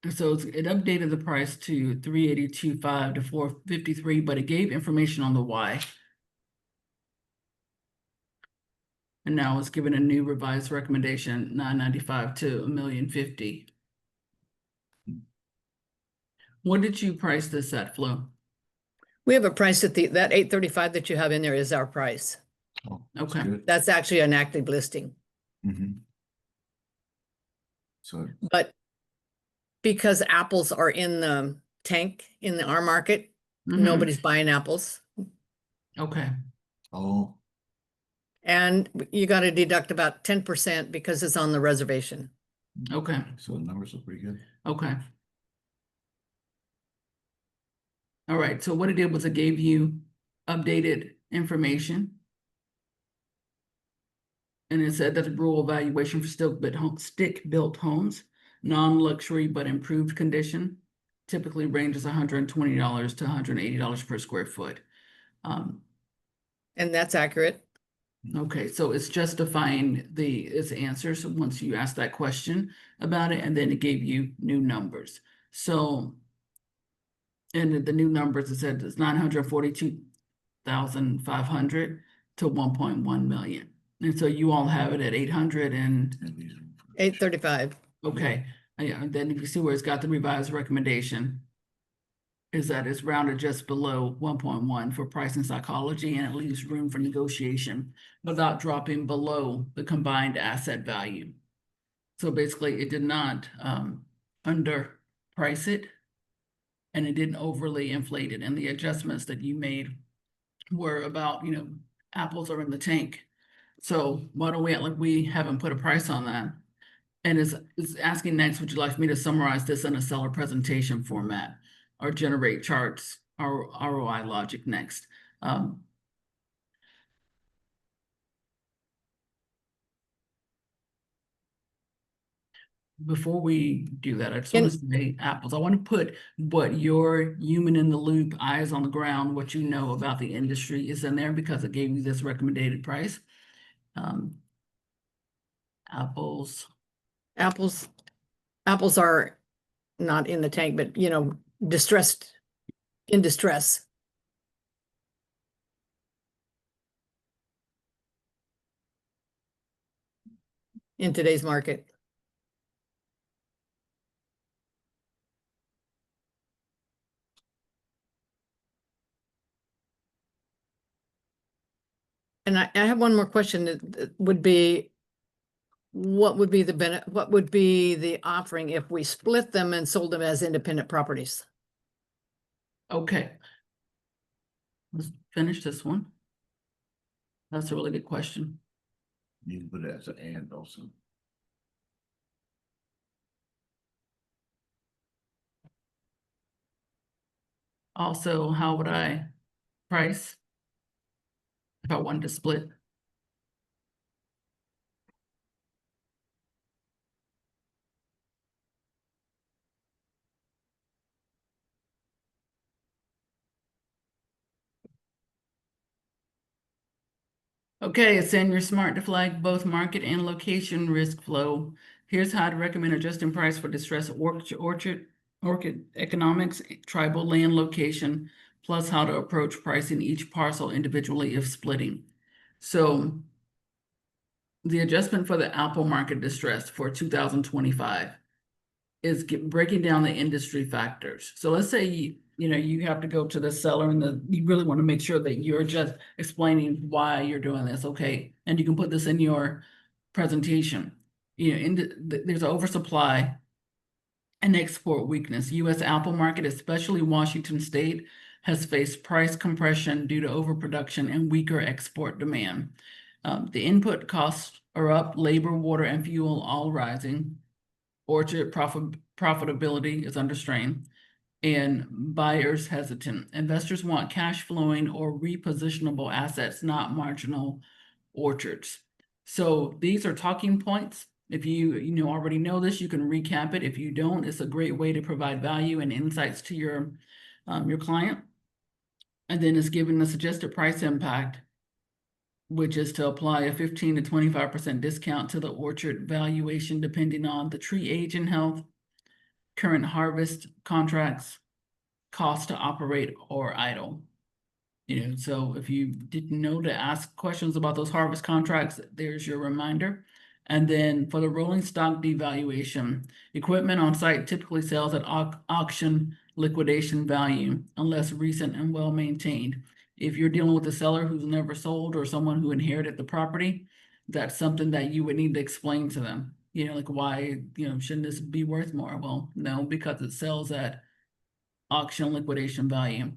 And so it updated the price to 382.5 to 453, but it gave information on the why. And now it's given a new revised recommendation, 995 to 1,050,000. What did you price this at, Flo? We have a price at that 835 that you have in there is our price. Oh, that's Okay. good. That's actually an active listing. Mhm. So, But because apples are in the tank in our market, Mhm. nobody's buying apples. Okay. oh, And you got to deduct about 10% because it's on the reservation. Okay. so the numbers look pretty good. Okay. All right. So what it did was it gave you updated information. And it said that the rural valuation for stick-built homes, non-luxury but improved condition, typically ranges $120 to $180 per square foot. And that's accurate. Okay, so it's justifying its answers once you ask that question about it, and then it gave you new numbers. So, and the new numbers, it said it's 942,500 to 1.1 million. And so you all have it at 800 and, And these are- 835. okay. Yeah, and then if you see where it's got the revised recommendation, is that it's rounded just below 1.1 for pricing psychology, and it leaves room for negotiation without dropping below the combined asset value. So basically, it did not underprice it, and it didn't overly inflate it. And the adjustments that you made were about, apples are in the tank. So why don't we act like we haven't put a price on that? And is asking next, would you like me to summarize this in a seller presentation format or generate charts or ROI logic next? Before we do that, I just want to say apples. I want to put what your human in the loop, eyes on the ground, what you know about the industry is in there because it gave you this recommended price. Apples. Apples are not in the tank, but you know, distressed, in distress. In today's market. And I have one more question that would be, what would be what would be the offering if we split them and sold them as independent properties? Okay. Let's finish this one. That's a really good question. You can put it as an and also. Also, how would I price if I wanted to split? Okay, it's in your smart to flag both market and location risk flow. Here's how to recommend adjusting price for distressed orchid economics, tribal land location, plus how to approach pricing each parcel individually if splitting. So the adjustment for the apple market distress for 2025 is breaking down the industry factors. So let's say you have to go to the seller and you really want to make sure that you're just explaining why you're doing this. Okay, and you can put this in your presentation. There's an oversupply and export weakness. U.S. apple market, especially Washington State, has faced price compression due to overproduction and weaker export demand. The input costs are up, labor, water, and fuel all rising. Orchard profitability is under strain, and buyers hesitant. Investors want cash flowing or repositionable assets, not marginal orchards. So these are talking points. If you already know this, you can recap it. If you don't, it's a great way to provide value and insights to your client. And then it's given the suggested price impact, which is to apply a 15 to 25% discount to the orchard valuation depending on the tree age and health, current harvest contracts, cost to operate or idle. So if you didn't know to ask questions about those harvest contracts, there's your reminder. And then for the rolling stock devaluation, equipment on site typically sells at auction liquidation value unless recent and well maintained. If you're dealing with a seller who's never sold or someone who inherited the property, that's something that you would need to explain to them. Like why, shouldn't this be worth more? Well, no, because it sells at auction liquidation value.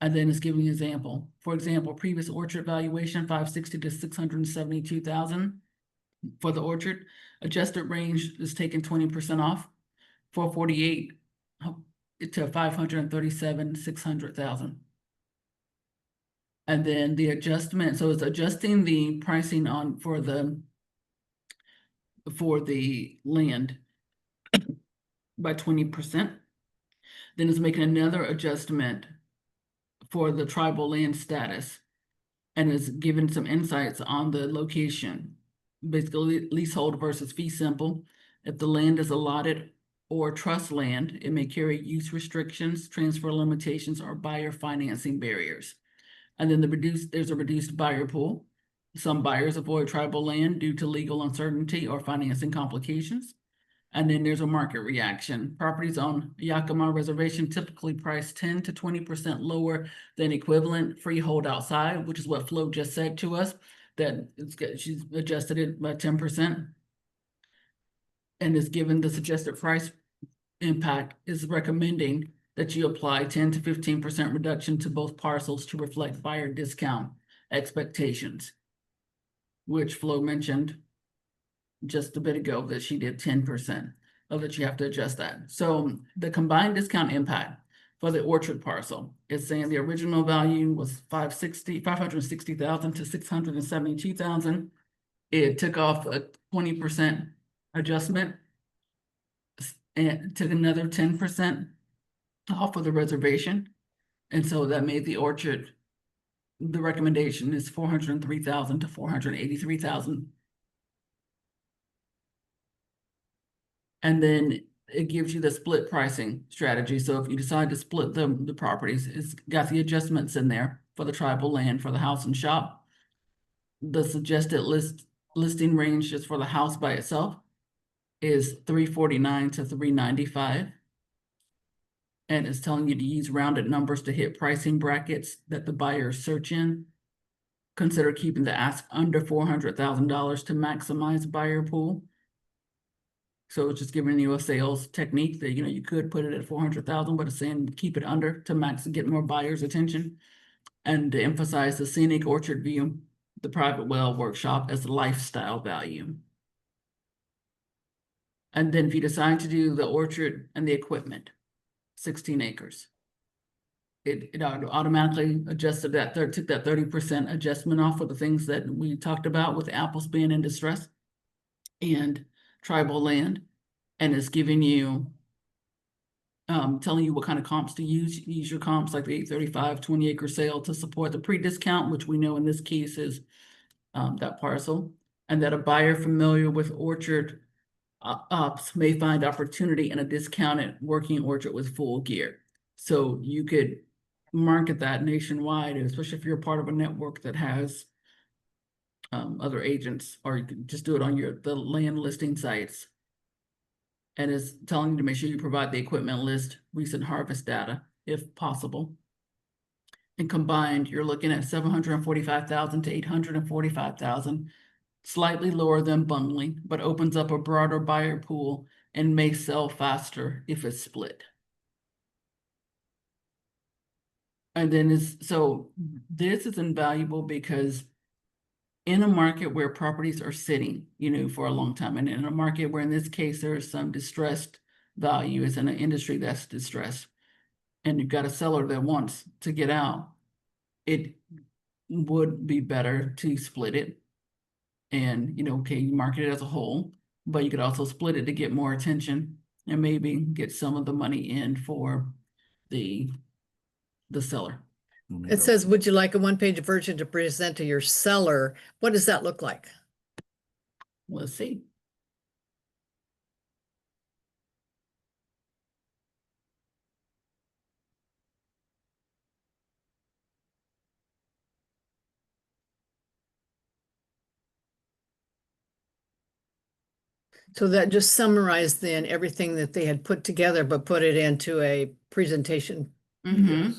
And then it's giving you an example. For example, previous orchard valuation, 560 to 672,000 for the orchard. Adjusted range is taking 20% off, 448 to 537, 600,000. And then the adjustment, so it's adjusting the pricing on for the land by 20%. Then it's making another adjustment for the tribal land status and is giving some insights on the location, basically leasehold versus fee simple. If the land is allotted or trust land, it may carry use restrictions, transfer limitations, or buyer financing barriers. And then there's a reduced buyer pool. Some buyers avoid tribal land due to legal uncertainty or financing complications. And then there's a market reaction. Properties on Yakima Reservation typically price 10 to 20% lower than equivalent freehold outside, which is what Flo just said to us, that she's adjusted it by 10%. And is given the suggested price impact is recommending that you apply 10 to 15% reduction to both parcels to reflect buyer discount expectations. which Flo mentioned just a bit ago that she did 10%, of that you have to adjust that. So the combined discount impact for the orchard parcel is saying the original value was 560,000 to 672,000. It took off a 20% adjustment and took another 10% off of the reservation. And so that made the orchard, the recommendation is 403,000 to 483,000. And then it gives you the split pricing strategy. So if you decide to split the properties, it's got the adjustments in there for the tribal land, for the house and shop. The suggested listing range just for the house by itself is 349 to 395. And it's telling you to use rounded numbers to hit pricing brackets that the buyers search in. Consider keeping the ask under $400,000 to maximize buyer pool. So it's just giving you a sales technique that, you could put it at 400,000, but it's saying keep it under to max, get more buyers' attention. And to emphasize the scenic orchard view, the private well workshop as lifestyle value. And then if you decide to do the orchard and the equipment, 16 acres. It automatically adjusted that, took that 30% adjustment off for the things that we talked about with apples being in distress and tribal land. And it's giving you, telling you what kind of comps to use. Use your comps like the 835 20-acre sale to support the pre-discount, which we know in this case is that parcel. And that a buyer familiar with orchard ops may find opportunity in a discounted working orchard with full gear. So you could market that nationwide, especially if you're part of a network that has other agents, or you can just do it on the land listing sites. And it's telling you to make sure you provide the equipment list, recent harvest data, if possible. And combined, you're looking at 745,000 to 845,000, slightly lower than bundling, but opens up a broader buyer pool and may sell faster if it's split. And then so this is invaluable because in a market where properties are sitting, for a long time, and in a market where in this case there's some distressed value, is in an industry that's distressed, and you've got a seller that wants to get out, it would be better to split it. And, okay, you market it as a whole, but you could also split it to get more attention and maybe get some of the money in for the seller. It says, would you like a one-page version to present to your seller? What does that look like? Let's see. So that just summarized then everything that they had put together, but put it into a presentation. Mm-hmm.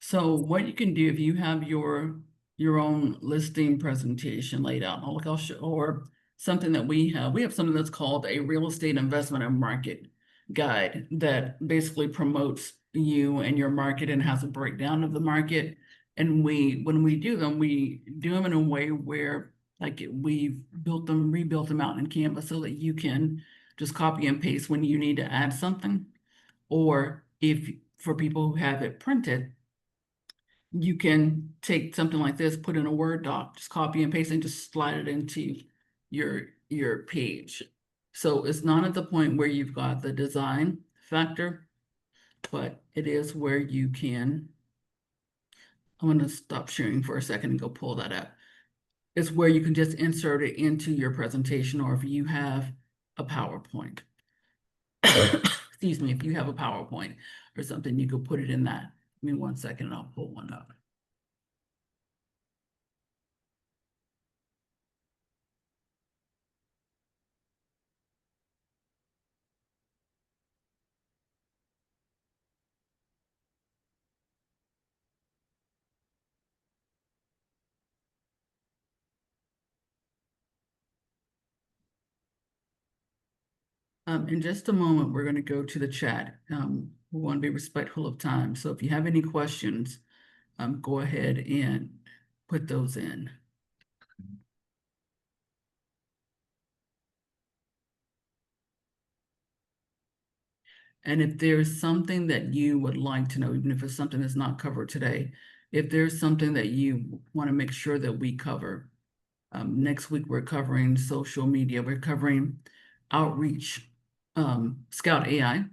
So what you can do if you have your own listing presentation laid out, I'll show, or something that we have something that's called a real estate investment and market guide that basically promotes you and your market and has a breakdown of the market. And when we do them in a way where we've rebuilt them out in Canva so that you can just copy and paste when you need to add something. Or if for people who have it printed, you can take something like this, put in a Word doc, just copy and paste and just slide it into your page. So it's not at the point where you've got the design factor, but it is where you can, I'm going to stop sharing for a second and go pull that up. It's where you can just insert it into your presentation, or if you have a PowerPoint. Excuse me, if you have a PowerPoint or something, you could put it in that. Give me 1 second and I'll pull one up. In just a moment, we're going to go to the chat. We want to be respectful of time. So if you have any questions, go ahead and put those in. And if there's something that you would like to know, even if it's something that's not covered today, if there's something that you want to make sure that we cover, next week we're covering social media, we're covering outreach, Scout AI,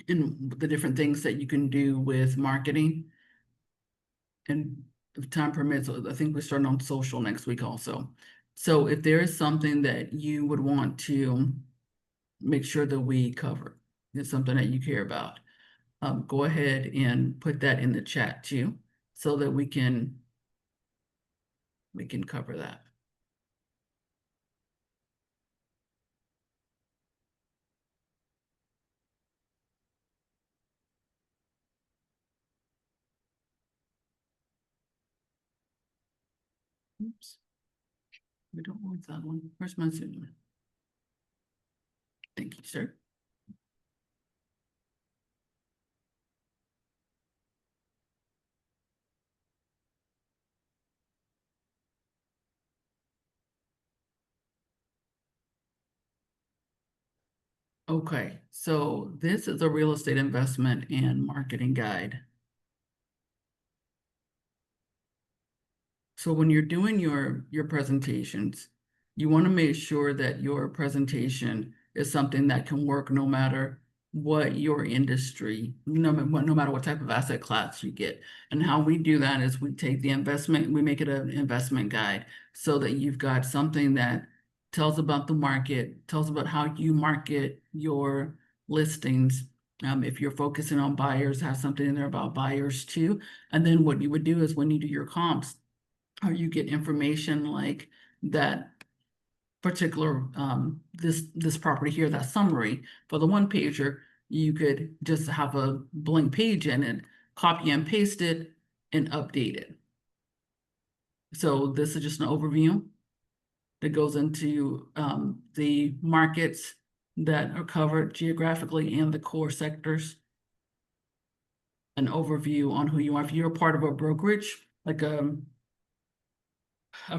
and the different things that you can do with marketing. And if time permits, I think we're starting on social next week also. So if there is something that you would want to make sure that we cover, it's something that you care about, go ahead and put that in the chat too, so that we can cover that. Oops. We don't want that one. Where's my Zoom? Thank you, sir. Okay, so this is a real estate investment and marketing guide. So when you're doing your presentations, you want to make sure that your presentation is something that can work no matter what your industry, no matter what type of asset class you get. And how we do that is we take the investment, we make it an investment guide so that you've got something that tells about the market, tells about how you market your listings. If you're focusing on buyers, have something in there about buyers too. And then what you would do is when you do your comps, or you get information like that particular this property here, that summary for the one pager, you could just have a blank page in it, copy and paste it, and update it. So this is just an overview that goes into the markets that are covered geographically and the core sectors. An overview on who you are. If you're a part of a brokerage, like a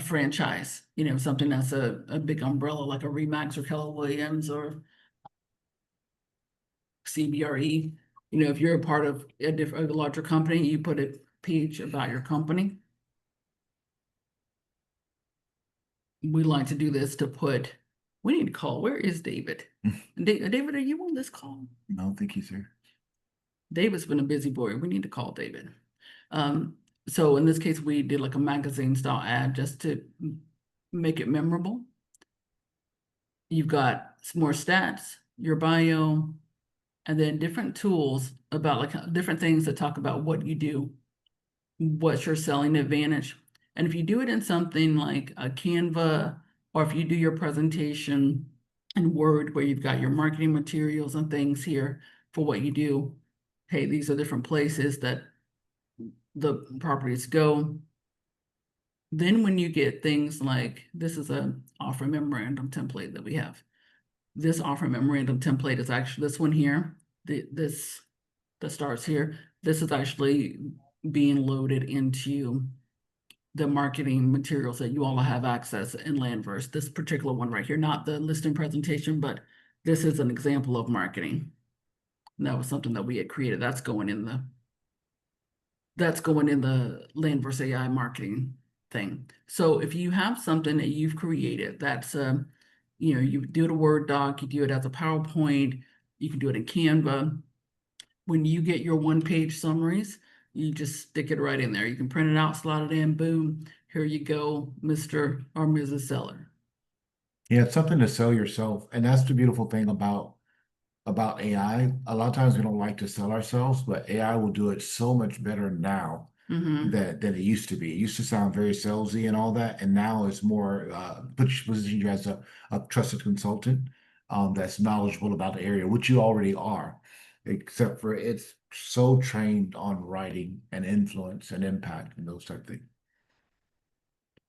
franchise, something that's a big umbrella like a Remax or Keller Williams or CBRE. If you're a part of a larger company, you put a page about your company. We like to do this to put, we need to call, where is David? David, are you on this call? No, thank you, sir. David's been a busy boy. We need to call David. So in this case, we did like a magazine style ad just to make it memorable. You've got some more stats, your bio, and then different tools about like different things that talk about what you do, what's your selling advantage. And if you do it in something like a Canva, or if you do your presentation in Word where you've got your marketing materials and things here for what you do, hey, these are different places that the properties go. Then when you get things like, this is an offer memorandum template that we have. This offer memorandum template is actually this one here. This that starts here. This is actually being loaded into the marketing materials that you all have access in Landverse. This particular one right here, not the listing presentation, but this is an example of marketing. And that was something that we had created. That's going in the Landverse AI marketing thing. So if you have something that you've created that's you do it a Word doc, you do it as a PowerPoint, you can do it in Canva. When you get your one-page summaries, you just stick it right in there. You can print it out, slot it in, boom, here you go, Mr. or Mrs. Seller. Yeah, it's something to sell yourself. And that's the beautiful thing about AI. A lot of times we don't like to sell ourselves, but AI will do it so much better now than it used to be. It used to sound very salesy and all that, and now it's more position you as a trusted consultant that's knowledgeable about the area, which you already are, except for it's so trained on writing and influence and impact and those type of things.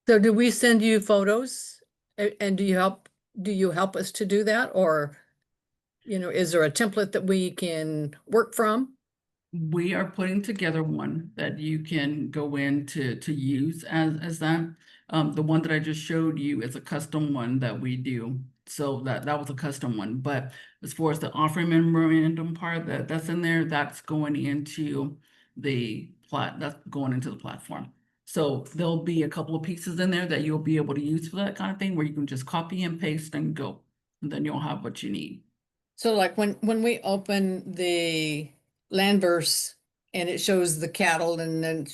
So do we send you photos? And do you help us to do that? Or, is there a template that we can work from? We are putting together one that you can go in to use as that. The one that I just showed you is a custom one that we do. So that was a custom one. But as far as the offering memorandum part that's in there, that's going into that's going into the platform. So there'll be a couple of pieces in there that you'll be able to use for that kind of thing, where you can just copy and paste and go, and then you'll have what you need. So like when we open the Landverse and it shows the cattle and then,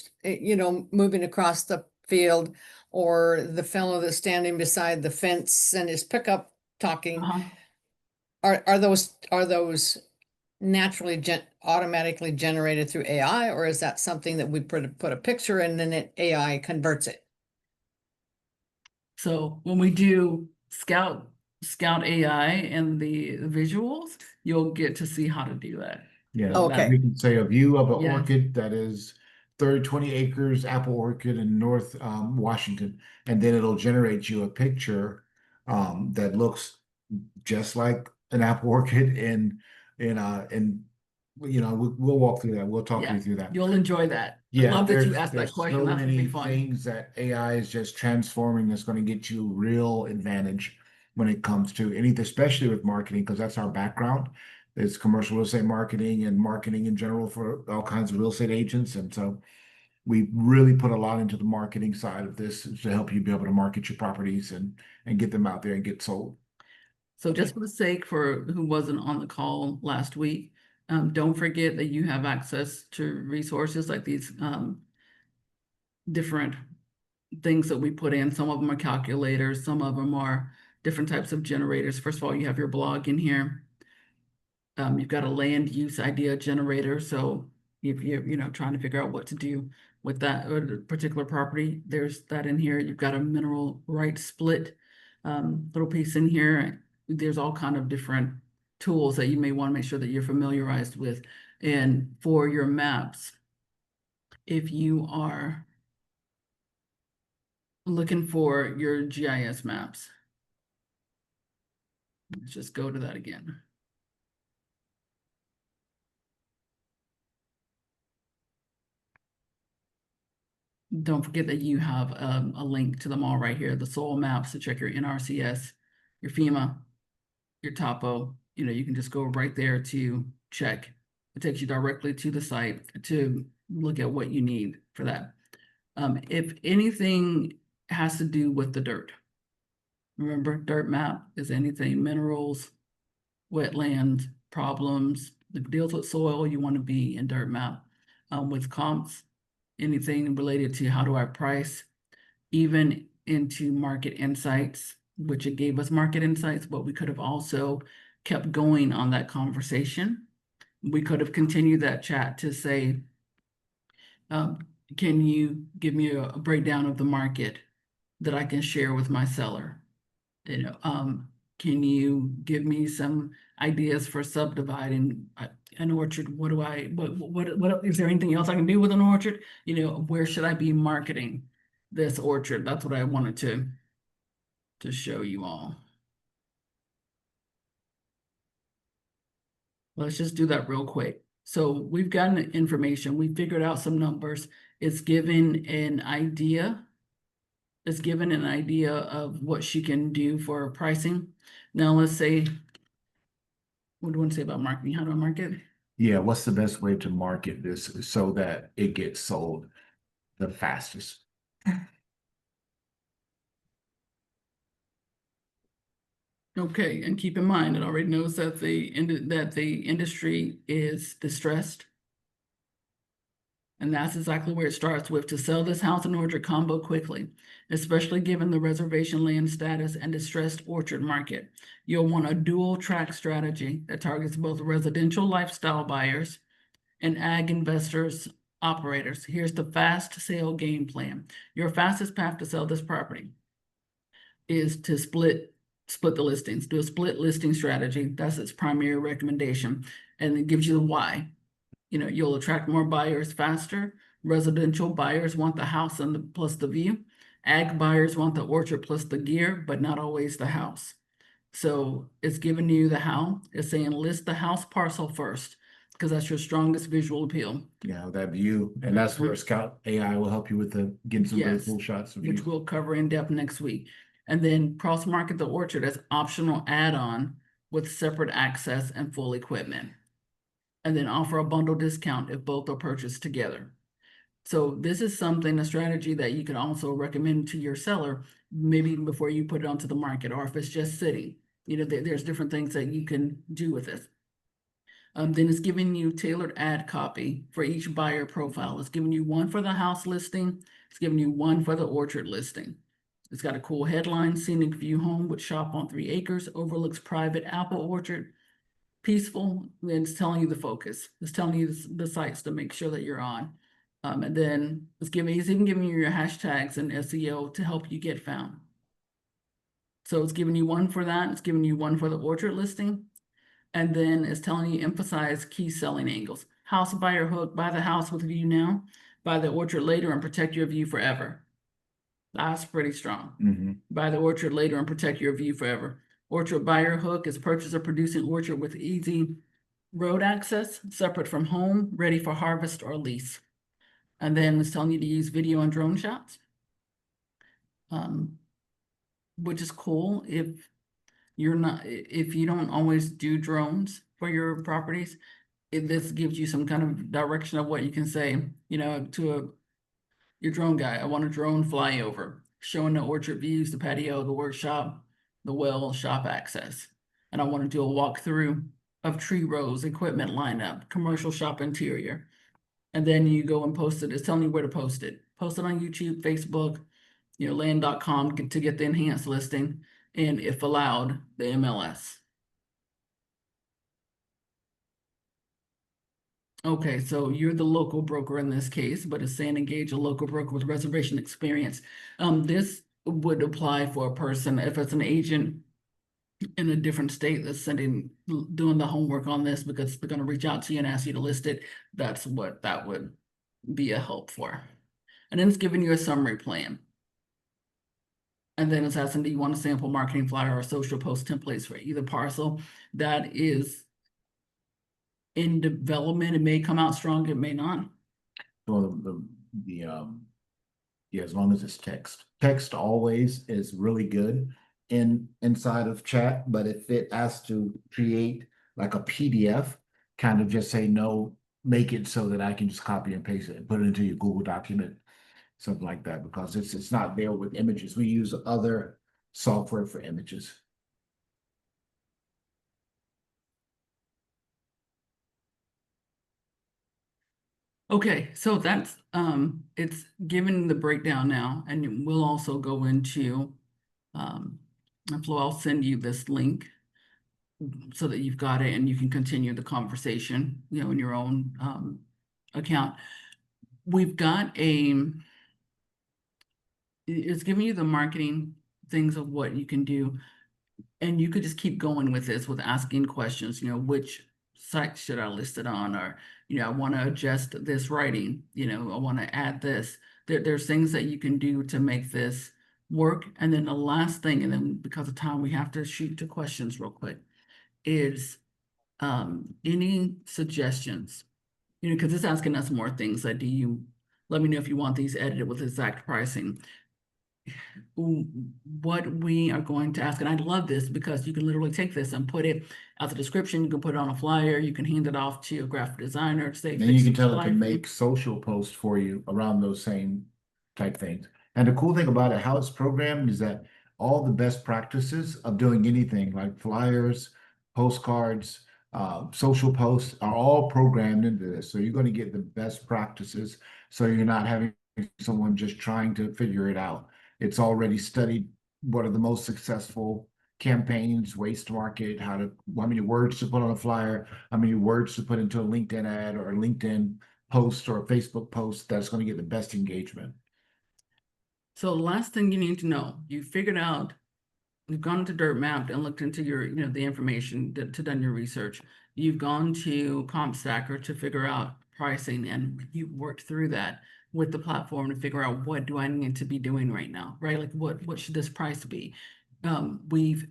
moving across the field, or the fellow that's standing beside the fence and his pickup talking, Uh-huh. are those naturally automatically generated through AI, or is that something that we put a picture and then AI converts it? So when we do Scout AI and the visuals, you'll get to see how to do that. Yeah, So Okay. we can say a view of an Yes. orchid that is 20 acres, apple orchid in North Washington, and then it'll generate you a picture that looks just like an apple orchid and we'll walk through that. We'll talk Yeah, you through that. you'll enjoy that. I Yeah, love that you there's asked that there's question. so That's gonna be many fun. things that AI is just transforming that's going to get you real advantage when it comes to anything, especially with marketing, because that's our background. It's commercial real estate marketing and marketing in general for all kinds of real estate agents. And so we really put a lot into the marketing side of this to help you be able to market your properties and get them out there and get sold. So just for the sake for who wasn't on the call last week, don't forget that you have access to resources like these different things that we put in. Some of them are calculators, some of them are different types of generators. First of all, you have your blog in here. You've got a land use idea generator. So if you're, trying to figure out what to do with that particular property, there's that in here. You've got a mineral rights split little piece in here. There's all kind of different tools that you may want to make sure that you're familiarized with. And for your maps, if you are looking for your GIS maps, let's just go to that again. Don't forget that you have a link to them all right here, the soil maps to check your NRCS, your FEMA, your topo. You can just go right there to check. It takes you directly to the site to look at what you need for that. If anything has to do with the dirt, remember, DirtMap is anything minerals, wetlands, problems, the deals with soil, you want to be in DirtMap. With comps, anything related to how do I price, even into market insights, which it gave us market insights, but we could have also kept going on that conversation. We could have continued that chat to say, can you give me a breakdown of the market that I can share with my seller? Can you give me some ideas for subdividing an orchard? What is there anything else I can do with an orchard? Where should I be marketing this orchard? That's what I wanted to show you all. Let's just do that real quick. So we've gotten information. We figured out some numbers. It's given an idea. It's given an idea of what she can do for pricing. Now let's say, what do you want to say about marketing? How do I market? Yeah, what's the best way to market this so that it gets sold the fastest? Okay, and keep in mind, it already knows that the industry is distressed. And that's exactly where it starts with: to sell this house and orchard combo quickly, especially given the reservation land status and distressed orchard market. You'll want a dual track strategy that targets both residential lifestyle buyers and ag investors, operators. Here's the fast sale game plan. Your fastest path to sell this property is to split the listings, do a split listing strategy. That's its primary recommendation. And it gives you the why. You'll attract more buyers faster. Residential buyers want the house and plus the view. Ag buyers want the orchard plus the gear, but not always the house. So it's giving you the how. It's saying list the house parcel first, because that's your strongest visual appeal. Yeah, that view. And that's where Scout AI will help you with getting some really Yes, cool shots of which views. we'll cover in depth next week. And then cross market the orchard as optional add-on with separate access and full equipment. And then offer a bundle discount if both are purchased together. So this is something, a strategy that you can also recommend to your seller, maybe even before you put it onto the market, or if it's just sitting. You know, there's different things that you can do with this. Then it's giving you tailored ad copy for each buyer profile. It's giving you one for the house listing. It's giving you one for the orchard listing. It's got a cool headline: scenic view home with shop on 3 acres, overlooks private apple orchard, peaceful. And it's telling you the focus. It's telling you the sites to make sure that you're on. And then it's even giving you your hashtags and SEO to help you get found. So it's giving you one for that. It's giving you one for the orchard listing. And then it's telling you emphasize key selling angles. House buyer hook: buy the house with view now, buy the orchard later, and protect your view forever. That's pretty strong. Mhm. Buy the orchard later and protect your view forever. Orchard buyer hook is purchase a producing orchard with easy road access, separate from home, ready for harvest or lease. And then it's telling you to use video and drone shots, which is cool if you don't always do drones for your properties. This gives you some kind of direction of what you can say, you know, to your drone guy. I want a drone flyover showing the orchard views, the patio, the workshop, the well, shop access. And I want to do a walkthrough of tree rows, equipment lineup, commercial shop interior. And then you go and post it. It's telling you where to post it. Post it on YouTube, Facebook, you know, land.com to get the enhanced listing, and if allowed, the MLS. Okay, so you're the local broker in this case, but it's saying engage a local broker with reservation experience. This would apply for a person if it's an agent in a different state that's doing the homework on this, because they're going to reach out to you and ask you to list it. That's what that would be a help for. And then it's giving you a summary plan. And then it's asking, do you want a sample marketing flyer or social post templates for either parcel? That is in development. It may come out strong, it may not. Well, yeah, as long as it's text. Text always is really good inside of chat, but if it has to create like a PDF, kind of just say no, make it so that I can just copy and paste it and put it into your Google document, something like that, because it's not there with images. We use other software for images. Okay, so that's it's given the breakdown now, and we'll also go into Flo, I'll send you this link so that you've got it and you can continue the conversation, you know, in your own account. We've got it's giving you the marketing things of what you can do, and you could just keep going with this with asking questions, you know, which site should I list it on, or, you know, I want to adjust this writing, you know, I want to add this. There's things that you can do to make this work. And then the last thing, and then because of time, we have to shoot to questions real quick, is any suggestions, you know, because it's asking us more things like, let me know if you want these edited with exact pricing. What we are going to ask, and I love this because you can literally take this and put it as a description. You can put it on a flyer. You can hand it off to a graphic designer to say, Then you fix can the tell it to flyer. make social posts for you around those same type things. And the cool thing about it, how it's programmed, is that all the best practices of doing anything like flyers, postcards, social posts are all programmed into this. So you're going to get the best practices. So you're not having someone just trying to figure it out. It's already studied what are the most successful campaigns, waste market, how many words to put on a flyer, how many words to put into a LinkedIn ad or a LinkedIn post or a Facebook post that's going to get the best engagement. So the last thing you need to know, you figured out, you've gone to DirtMap and looked into your, you know, the information to done your research. You've gone to CompStacker to figure out pricing, and you've worked through that with the platform to figure out what do I need to be doing right now, right? Like what should this price be? We've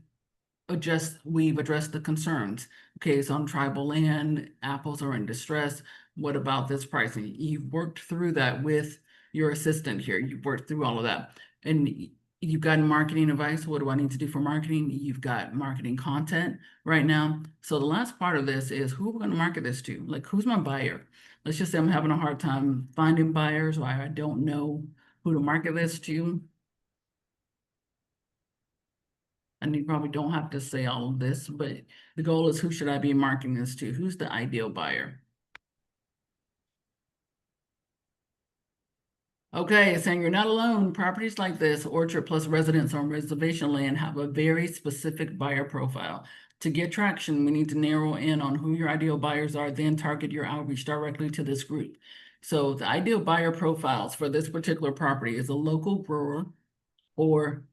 addressed the concerns. Okay, it's on tribal land, apples are in distress. What about this pricing? You've worked through that with your assistant here. You've worked through all of that. And you've got marketing advice. What do I need to do for marketing? You've got marketing content right now. So the last part of this is who we're going to market this to. Like, who's my buyer? Let's just say I'm having a hard time finding buyers, or I don't know who to market this to. And you probably don't have to say all of this, but the goal is, who should I be marketing this to? Who's the ideal buyer? Okay, it's saying you're not alone. Properties like this, orchard plus residence on reservation land, have a very specific buyer profile. To get traction, we need to narrow in on who your ideal buyers are, then target your outreach directly to this group. So the ideal buyer profiles for this particular property is a local grower or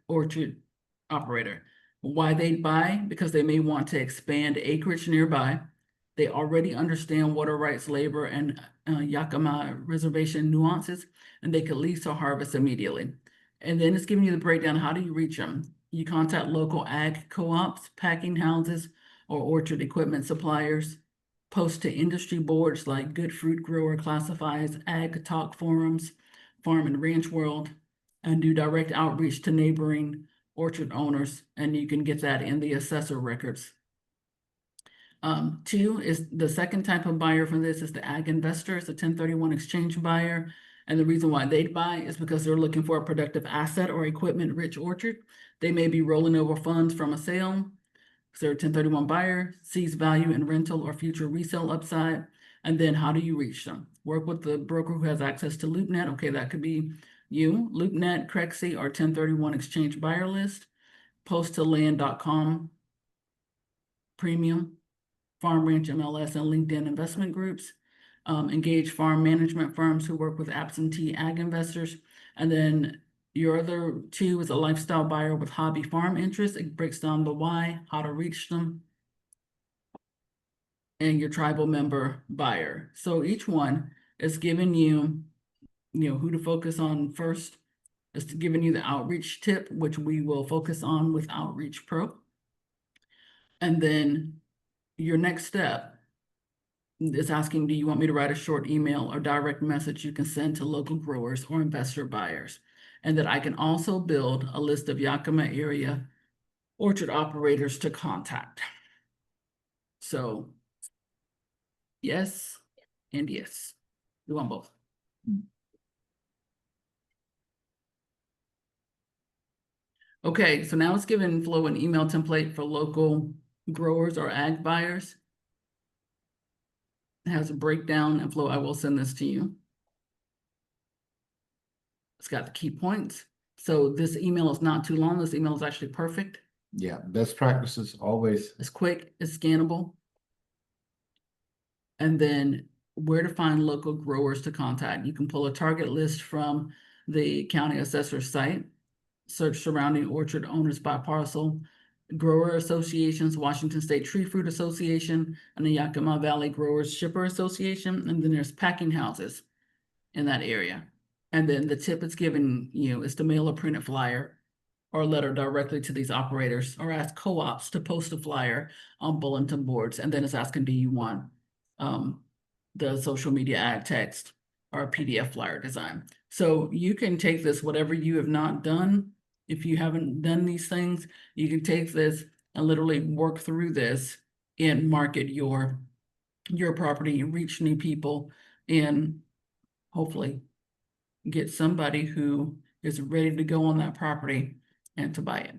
orchard operator. Why they buy? Because they may want to expand acreage nearby. They already understand water rights, labor, and Yakima reservation nuances, and they could lease or harvest immediately. And then it's giving you the breakdown. How do you reach them? You contact local ag co-ops, packing houses, or orchard equipment suppliers. Post to industry boards like Good Fruit Grower Classifies, Ag Talk forums, Farm and Ranch World, and do direct outreach to neighboring orchard owners, and you can get that in the assessor records. Two is the second type of buyer for this is the ag investor. It's a 1031 exchange buyer. And the reason why they buy is because they're looking for a productive asset or equipment rich orchard. They may be rolling over funds from a sale. So they're a 1031 buyer, sees value in rental or future resale upside. And then how do you reach them? Work with the broker who has access to LoopNet. Okay, that could be you, LoopNet, Tracee, or 1031 exchange buyer list. Post to land.com, premium, Farm Ranch MLS, and LinkedIn investment groups. Engage farm management firms who work with absentee ag investors. And then your other two is a lifestyle buyer with hobby farm interests. It breaks down the why, how to reach them, and your tribal member buyer. So each one is giving you, who to focus on first. It's giving you the outreach tip, which we will focus on with Outreach Pro. And then your next step is asking, do you want me to write a short email or direct message you can send to local growers or investor buyers? And that I can also build a list of Yakima area orchard operators to contact. So yes and yes. We want both. Okay, so now it's giving Flo an email template for local growers or ag buyers. It has a breakdown, and Flo, I will send this to you. It's got the key points. So this email is not too long. This email is actually perfect. Yeah, best practices always. It's quick, it's scannable. And then where to find local growers to contact. You can pull a target list from the county assessor site, search surrounding orchard owners by parcel, grower associations, Washington State Tree Fruit Association, and the Yakima Valley Growers Shipper Association. And then there's packing houses in that area. And then the tip it's given you is to mail a printed flyer or a letter directly to these operators, or ask co-ops to post a flyer on bulletin boards. And then it's asking, do you want the social media ad text or a PDF flyer design? So you can take this, whatever you have not done. If you haven't done these things, you can take this and literally work through this and market your property, reach new people, and hopefully get somebody who is ready to go on that property and to buy it.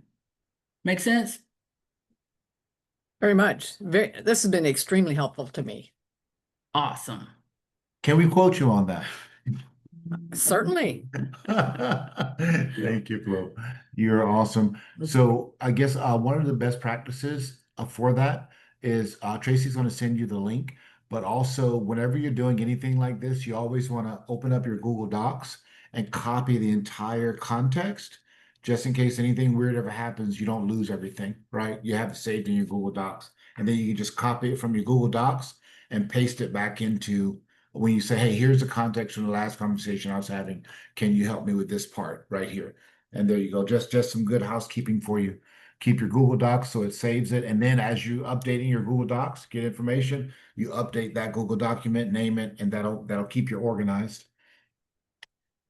Make sense? Very much. This has been extremely helpful to me. Awesome. Can we quote you on that? Certainly. Thank you, Flo. You're awesome. So I guess one of the best practices for that is Tracee's going to send you the link, but also whenever you're doing anything like this, you always want to open up your Google Docs and copy the entire context, just in case anything weird ever happens, you don't lose everything, right? You have it saved in your Google Docs, and then you can just copy it from your Google Docs and paste it back into when you say, hey, here's the context from the last conversation I was having. Can you help me with this part right here? And there you go. Just some good housekeeping for you. Keep your Google Docs so it saves it. And then as you updating your Google Docs, get information, you update that Google document, name it, and that'll keep you organized.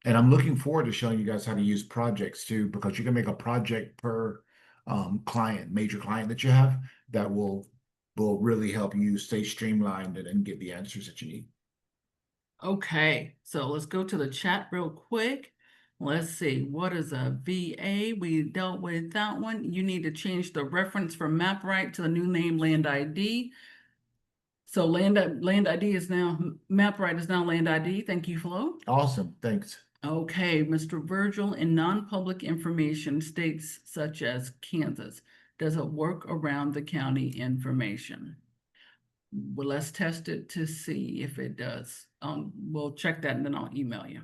And I'm looking forward to showing you guys how to use projects too, because you can make a project per client, major client that you have that will really help you stay streamlined and get the answers that you need. Okay, so let's go to the chat real quick. Let's see, what is a VA? We dealt with that one. You need to change the reference from MapRight to the new name Land ID. So Land ID is now, MapRight is now Land ID. Thank you, Flo. Awesome, thanks. Okay, Mr. Virgil, in non-public information states such as Kansas, does it work around the county information? Well, let's test it to see if it does. We'll check that and then I'll email you.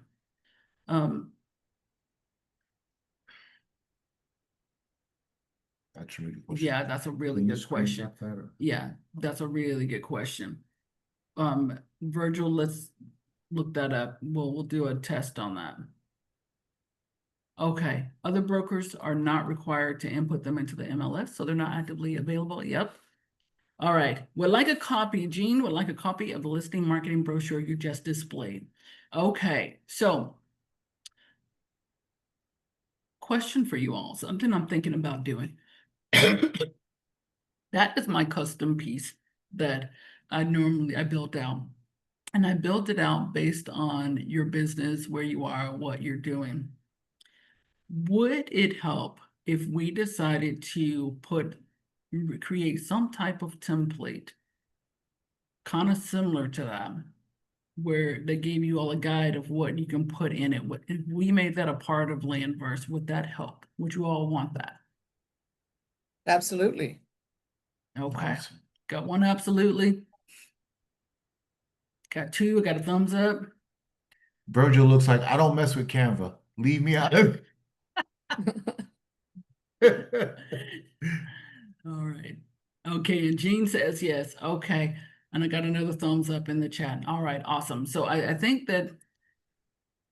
That's a really good question. Yeah, that's a really Can you good question. screenshot that or- Yeah, that's a really good question. Virgil, let's look that up. We'll do a test on that. Okay, other brokers are not required to input them into the MLS, so they're not actively available. Yep. All right, would like a copy, Jean would like a copy of the listing marketing brochure you just displayed. Okay, so question for you all, something I'm thinking about doing. That is my custom piece that I built out. And I built it out based on your business, where you are, what you're doing. Would it help if we decided to create some type of template kind of similar to that, where they gave you all a guide of what you can put in it? If we made that a part of Landverse, would that help? Would you all want that? Absolutely. Okay, Awesome. got one absolutely. Got two, I got a thumbs up. Virgil looks like I don't mess with Canva. Leave me out of it. All right. Okay, and Jean says yes. Okay. And I got another thumbs up in the chat. All right, awesome. So I think that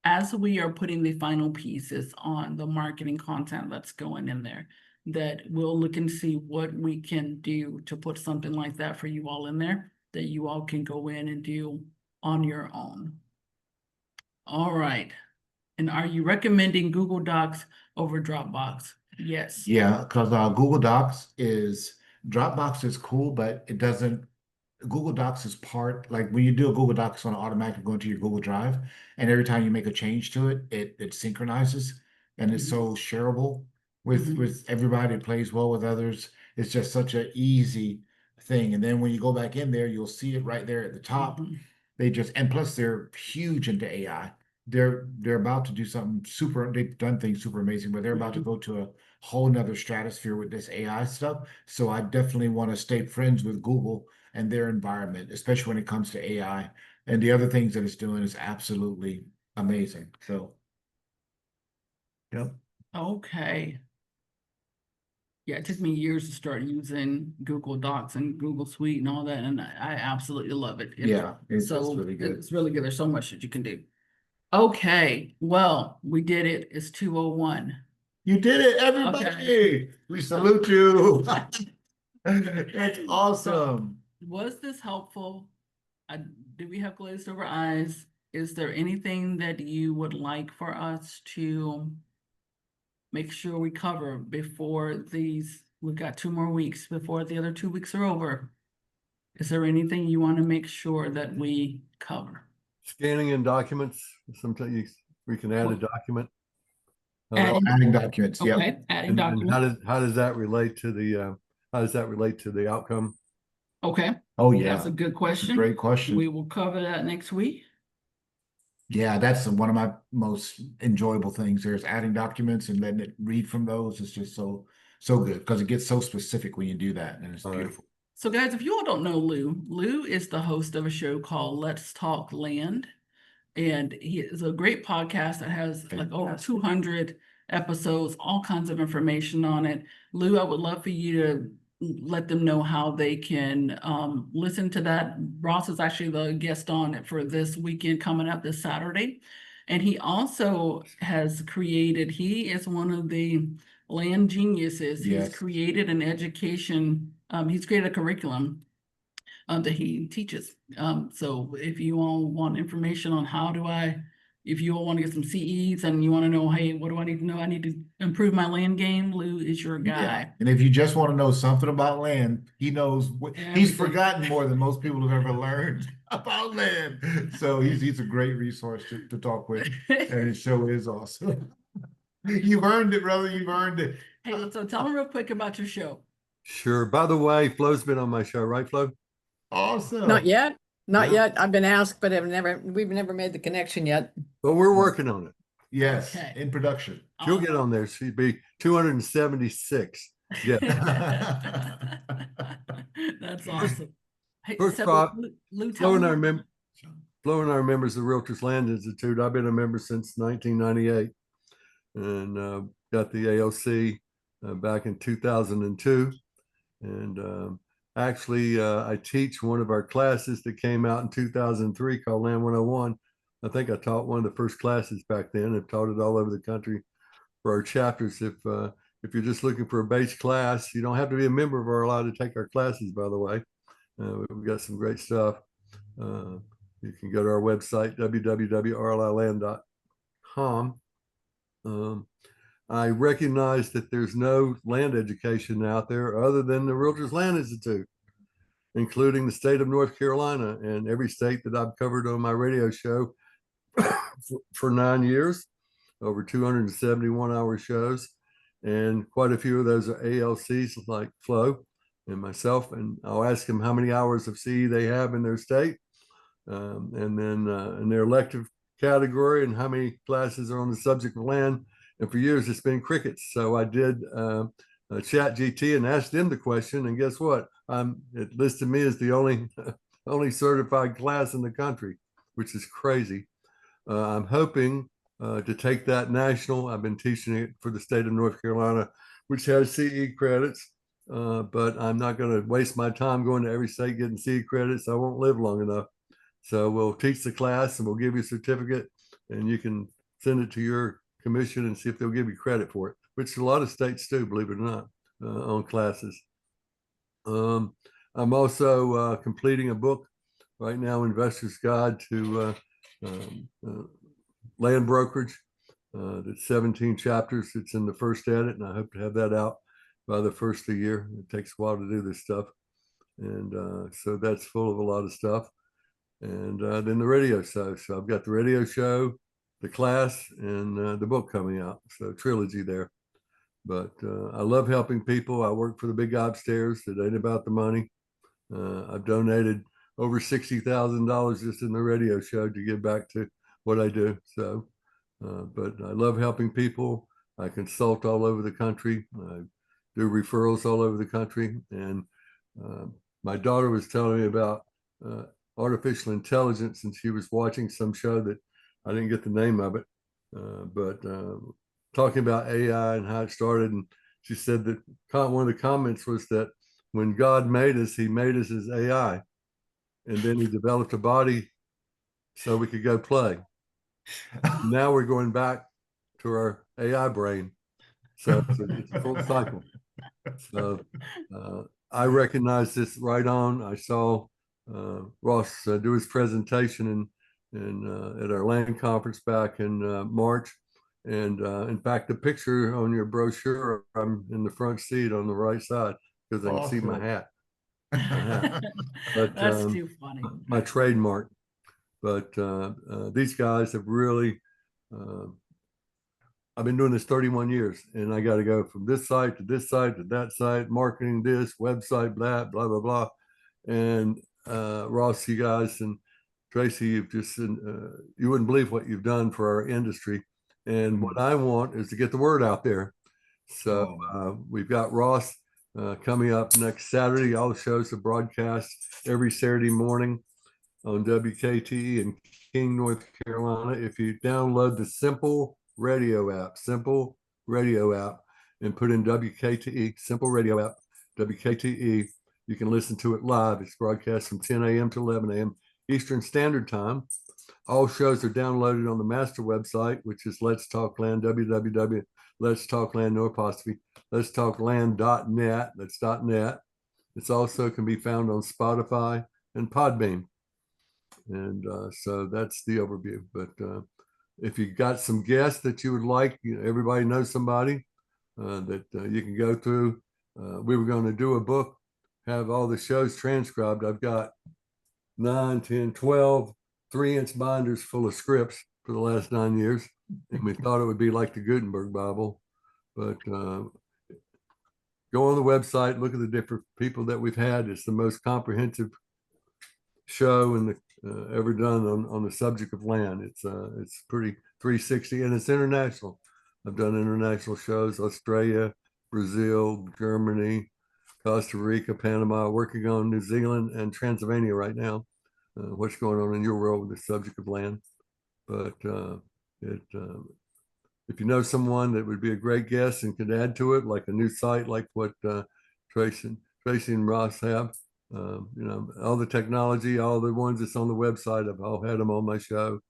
as we are putting the final pieces on the marketing content that's going in there, that we'll look and see what we can do to put something like that for you all in there, that you all can go in and do on your own. All right. And are you recommending Google Docs over Dropbox? Yes. Yeah, because Google Docs is Dropbox is cool, but it doesn't. Google Docs is part, like when you do a Google Docs, it's going to automatically go into your Google Drive, and every time you make a change to it, it synchronizes, and it's so shareable with everybody. It plays well with others. It's just such an easy thing. And then when you go back in there, you'll see it right there at the top. They just, and plus they're huge into AI. They're about to do something super. They've done things super amazing, but they're about to go to a whole nother stratosphere with this AI stuff. So I definitely want to stay friends with Google and their environment, especially when it comes to AI. And the other things that it's doing is absolutely amazing. So, yep. Okay. Yeah, it took me years to start using Google Docs and Google Suite and all that, and I absolutely love it. Yeah, it's So really good. it's really good. There's so much that you can do. Okay, well, we did it. It's 2:01. You did it, everybody. Okay. We salute you. That's awesome. Was this helpful? Do we have glazed over eyes? Is there anything that you would like for us to make sure we cover before we've got 2 more weeks before the other 2 weeks are over? Is there anything you want to make sure that we cover? Scanning in documents, sometimes we can add a document. Adding documents, yeah. Okay, adding And documents. how does that relate to the outcome? Okay, Oh, yeah. that's a good question. Great question. We will cover that next week. Yeah, that's one of my most enjoyable things. There's adding documents and letting it read from those. It's just so good because it gets so specific when you do that, and it's beautiful. So guys, if you all don't know Lou is the host of a show called Let's Talk Land. And he is a great podcast that has like over 200 episodes, all kinds of information on it. Lou, I would love for you to let them know how they can listen to that. Ross is actually the guest on it for this weekend coming up this Saturday. And he also has he is one of the land geniuses. Yes. He's created an education, he's created a curriculum that he teaches. So if you all want information on how do I if you want to get some CEs and you want to know, hey, what do I need to know? I need to improve my land game. Lou is your Yeah. guy. And if you just want to know something about land, he knows he's Everything. forgotten more than most people have ever learned about land. So he's a great resource to talk with. And his show is awesome. You've earned it, brother. You've earned it. Hey, so tell me real quick about your show. Sure. By the way, Flo's been on my show, right, Flo? Awesome. Not yet, not Yeah. yet. I've been asked, but we've never made the connection yet. But we're working on it. Yes, Okay. in production. She'll get on there. She'd be 276. Yeah. That's awesome. Hey, First so off, Lou, Flo tell and I me. remember. Flo and I are members of the Realtors Land Institute. I've been a member since 1998 and got the ALC back in 2002. And actually, I teach one of our classes that came out in 2003 called Land 101. I think I taught one of the first classes back then. I've taught it all over the country for our chapters. If you're just looking for a base class, you don't have to be a member of RLI to take our classes, by the way. We've got some great stuff. You can go to our website, www.rliland.com. I recognize that there's no land education out there other than the Realtors Land Institute, including the state of North Carolina and every state that I've covered on my radio show for 9 years, over 271-hour shows. And quite a few of those are ALCs like Flo and myself. And I'll ask them how many hours of CE they have in their state. And then in their elective category and how many classes are on the subject of land. And for years, it's been crickets. So I did chat GT and asked them the question. And guess what? It listed me as the only certified class in the country, which is crazy. I'm hoping to take that national. I've been teaching it for the state of North Carolina, which has CE credits. But I'm not going to waste my time going to every state getting CE credits. I won't live long enough. So we'll teach the class and we'll give you a certificate and you can send it to your commission and see if they'll give you credit for it, which a lot of states do, believe it or not, on classes. I'm also completing a book right now, Investor's Guide to Land Brokerage. It's 17 chapters. It's in the first edit and I hope to have that out by the first of the year. It takes a while to do this stuff. And so that's full of a lot of stuff. And then the radio show. So I've got the radio show, the class, and the book coming out. So trilogy there. But I love helping people. I work for the big guy upstairs. It ain't about the money. I've donated over $60,000 just in the radio show to give back to what I do. So, but I love helping people. I consult all over the country. I do referrals all over the country. And my daughter was telling me about artificial intelligence, and she was watching some show that I didn't get the name of it, but talking about AI and how it started. And she said that one of the comments was that when God made us, he made us as AI, and then he developed a body so we could go play. Now we're going back to our AI brain. So it's a full cycle. So I recognize this right on. I saw Ross do his presentation at our land conference back in March. And in fact, the picture on your brochure, I'm in the front seat on the right side because I can see my hat. But That's too funny. my trademark. But these guys have really, I've been doing this 31 years and I got to go from this site to this site to that site, marketing this, website, blah, blah, blah, blah. And Ross, you guys, and Tracee, you've just, you wouldn't believe what you've done for our industry. And what I want is to get the word out there. So we've got Ross coming up next Saturday. All the shows are broadcast every Saturday morning on WKTE in King, North Carolina. If you download the Simple Radio app, and put in WKTE, Simple Radio app, WKTE, you can listen to it live. It's broadcast from 10 a.m. to 11 a.m. Eastern Standard Time. All shows are downloaded on the master website, which is Let's Talk Land, www.letstalkland, no apostrophe, letstalkland.net. That's .net. It's also can be found on Spotify and Podbean. And so that's the overview. But if you got some guests that you would like, everybody knows somebody that you can go through. We were going to do a book, have all the shows transcribed. I've got 9, 10, 12 3-inch binders full of scripts for the last 9 years. And we thought it would be like the Gutenberg Bible. But go on the website, look at the different people that we've had. It's the most comprehensive show in the ever done on the subject of land. It's pretty 360, and it's international. I've done international shows: Australia, Brazil, Germany, Costa Rica, Panama. Working on New Zealand and Transylvania right now. What's going on in your world with the subject of land? But if you know someone that would be a great guest and could add to it, like a new site, like what Tracee and Ross have, all the technology, all the ones that's on the website, I've all had them on my show.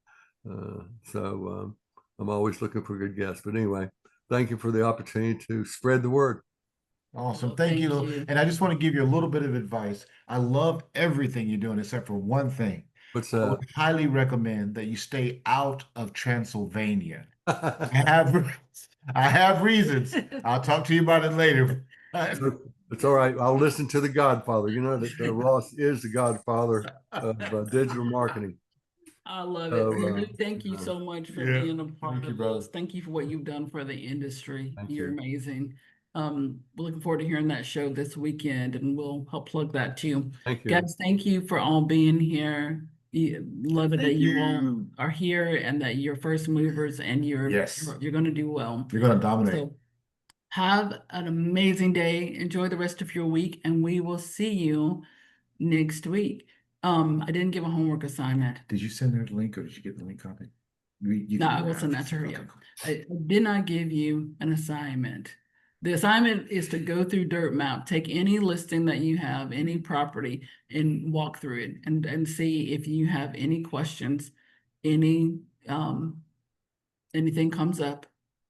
So I'm always looking for good guests. But anyway, thank you for the opportunity to spread the word. Awesome. Well, Thank thank you. you. And I just want to give you a little bit of advice. I love everything you're doing except for one thing. What's I that? would highly recommend that you stay out of Transylvania. I have reasons. I'll talk to you about it later. It's all right. I'll listen to the Godfather. You know that Ross is the Godfather of digital marketing. I love So, it. Lou, thank you so much for yeah. being a part Thank you, of brother. this. Thank you for what you've done for the industry. Thank You're you. amazing. We're looking forward to hearing that show this weekend, and we'll help plug that too. Thank you. Guys, thank you for all being here. Love it that Thank you all you. are here and that you're first movers and Yes. you're going to do well. You're going to dominate. So have an amazing day. Enjoy the rest of your week, and we will see you next week. I didn't give a homework assignment. Did you send her the link or did you get the link copy? You No, can I do will it send after. that to her. Okay, Yeah. cool. I did not give you an assignment. The assignment is to go through DirtMap, take any listing that you have, any property, and walk through it and see if you have any questions, any anything comes up,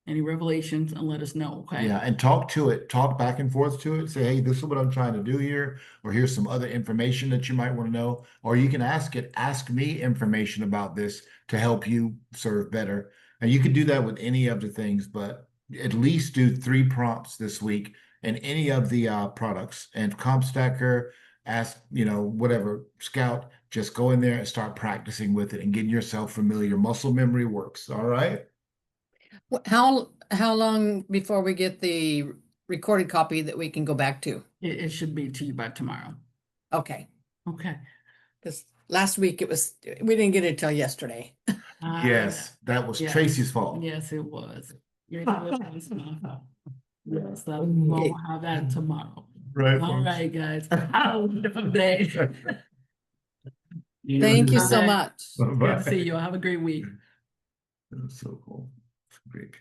any revelations, and let us know. Okay. Yeah, and talk to it, talk back and forth to it. Say, hey, this is what I'm trying to do here, or here's some other information that you might want to know. Or you can ask it, ask me information about this to help you serve better. And you can do that with any of the things, but at least do 3 prompts this week in any of the products. And CompStacker, ask, whatever, Scout, just go in there and start practicing with it and getting yourself familiar. Muscle memory works. All right. How long before we get the recorded copy that we can go back to? It should be to you by tomorrow. Okay, Okay. because last week we didn't get it till yesterday. Yes, that was Yes. Tracee's fault. Yes, it was. It was my fault. Yes, so we'll have that tomorrow. Right. All right, guys. Have a wonderful day. Thank you so Bye. much. Good to see you. Have a great week. That was so cool. Great.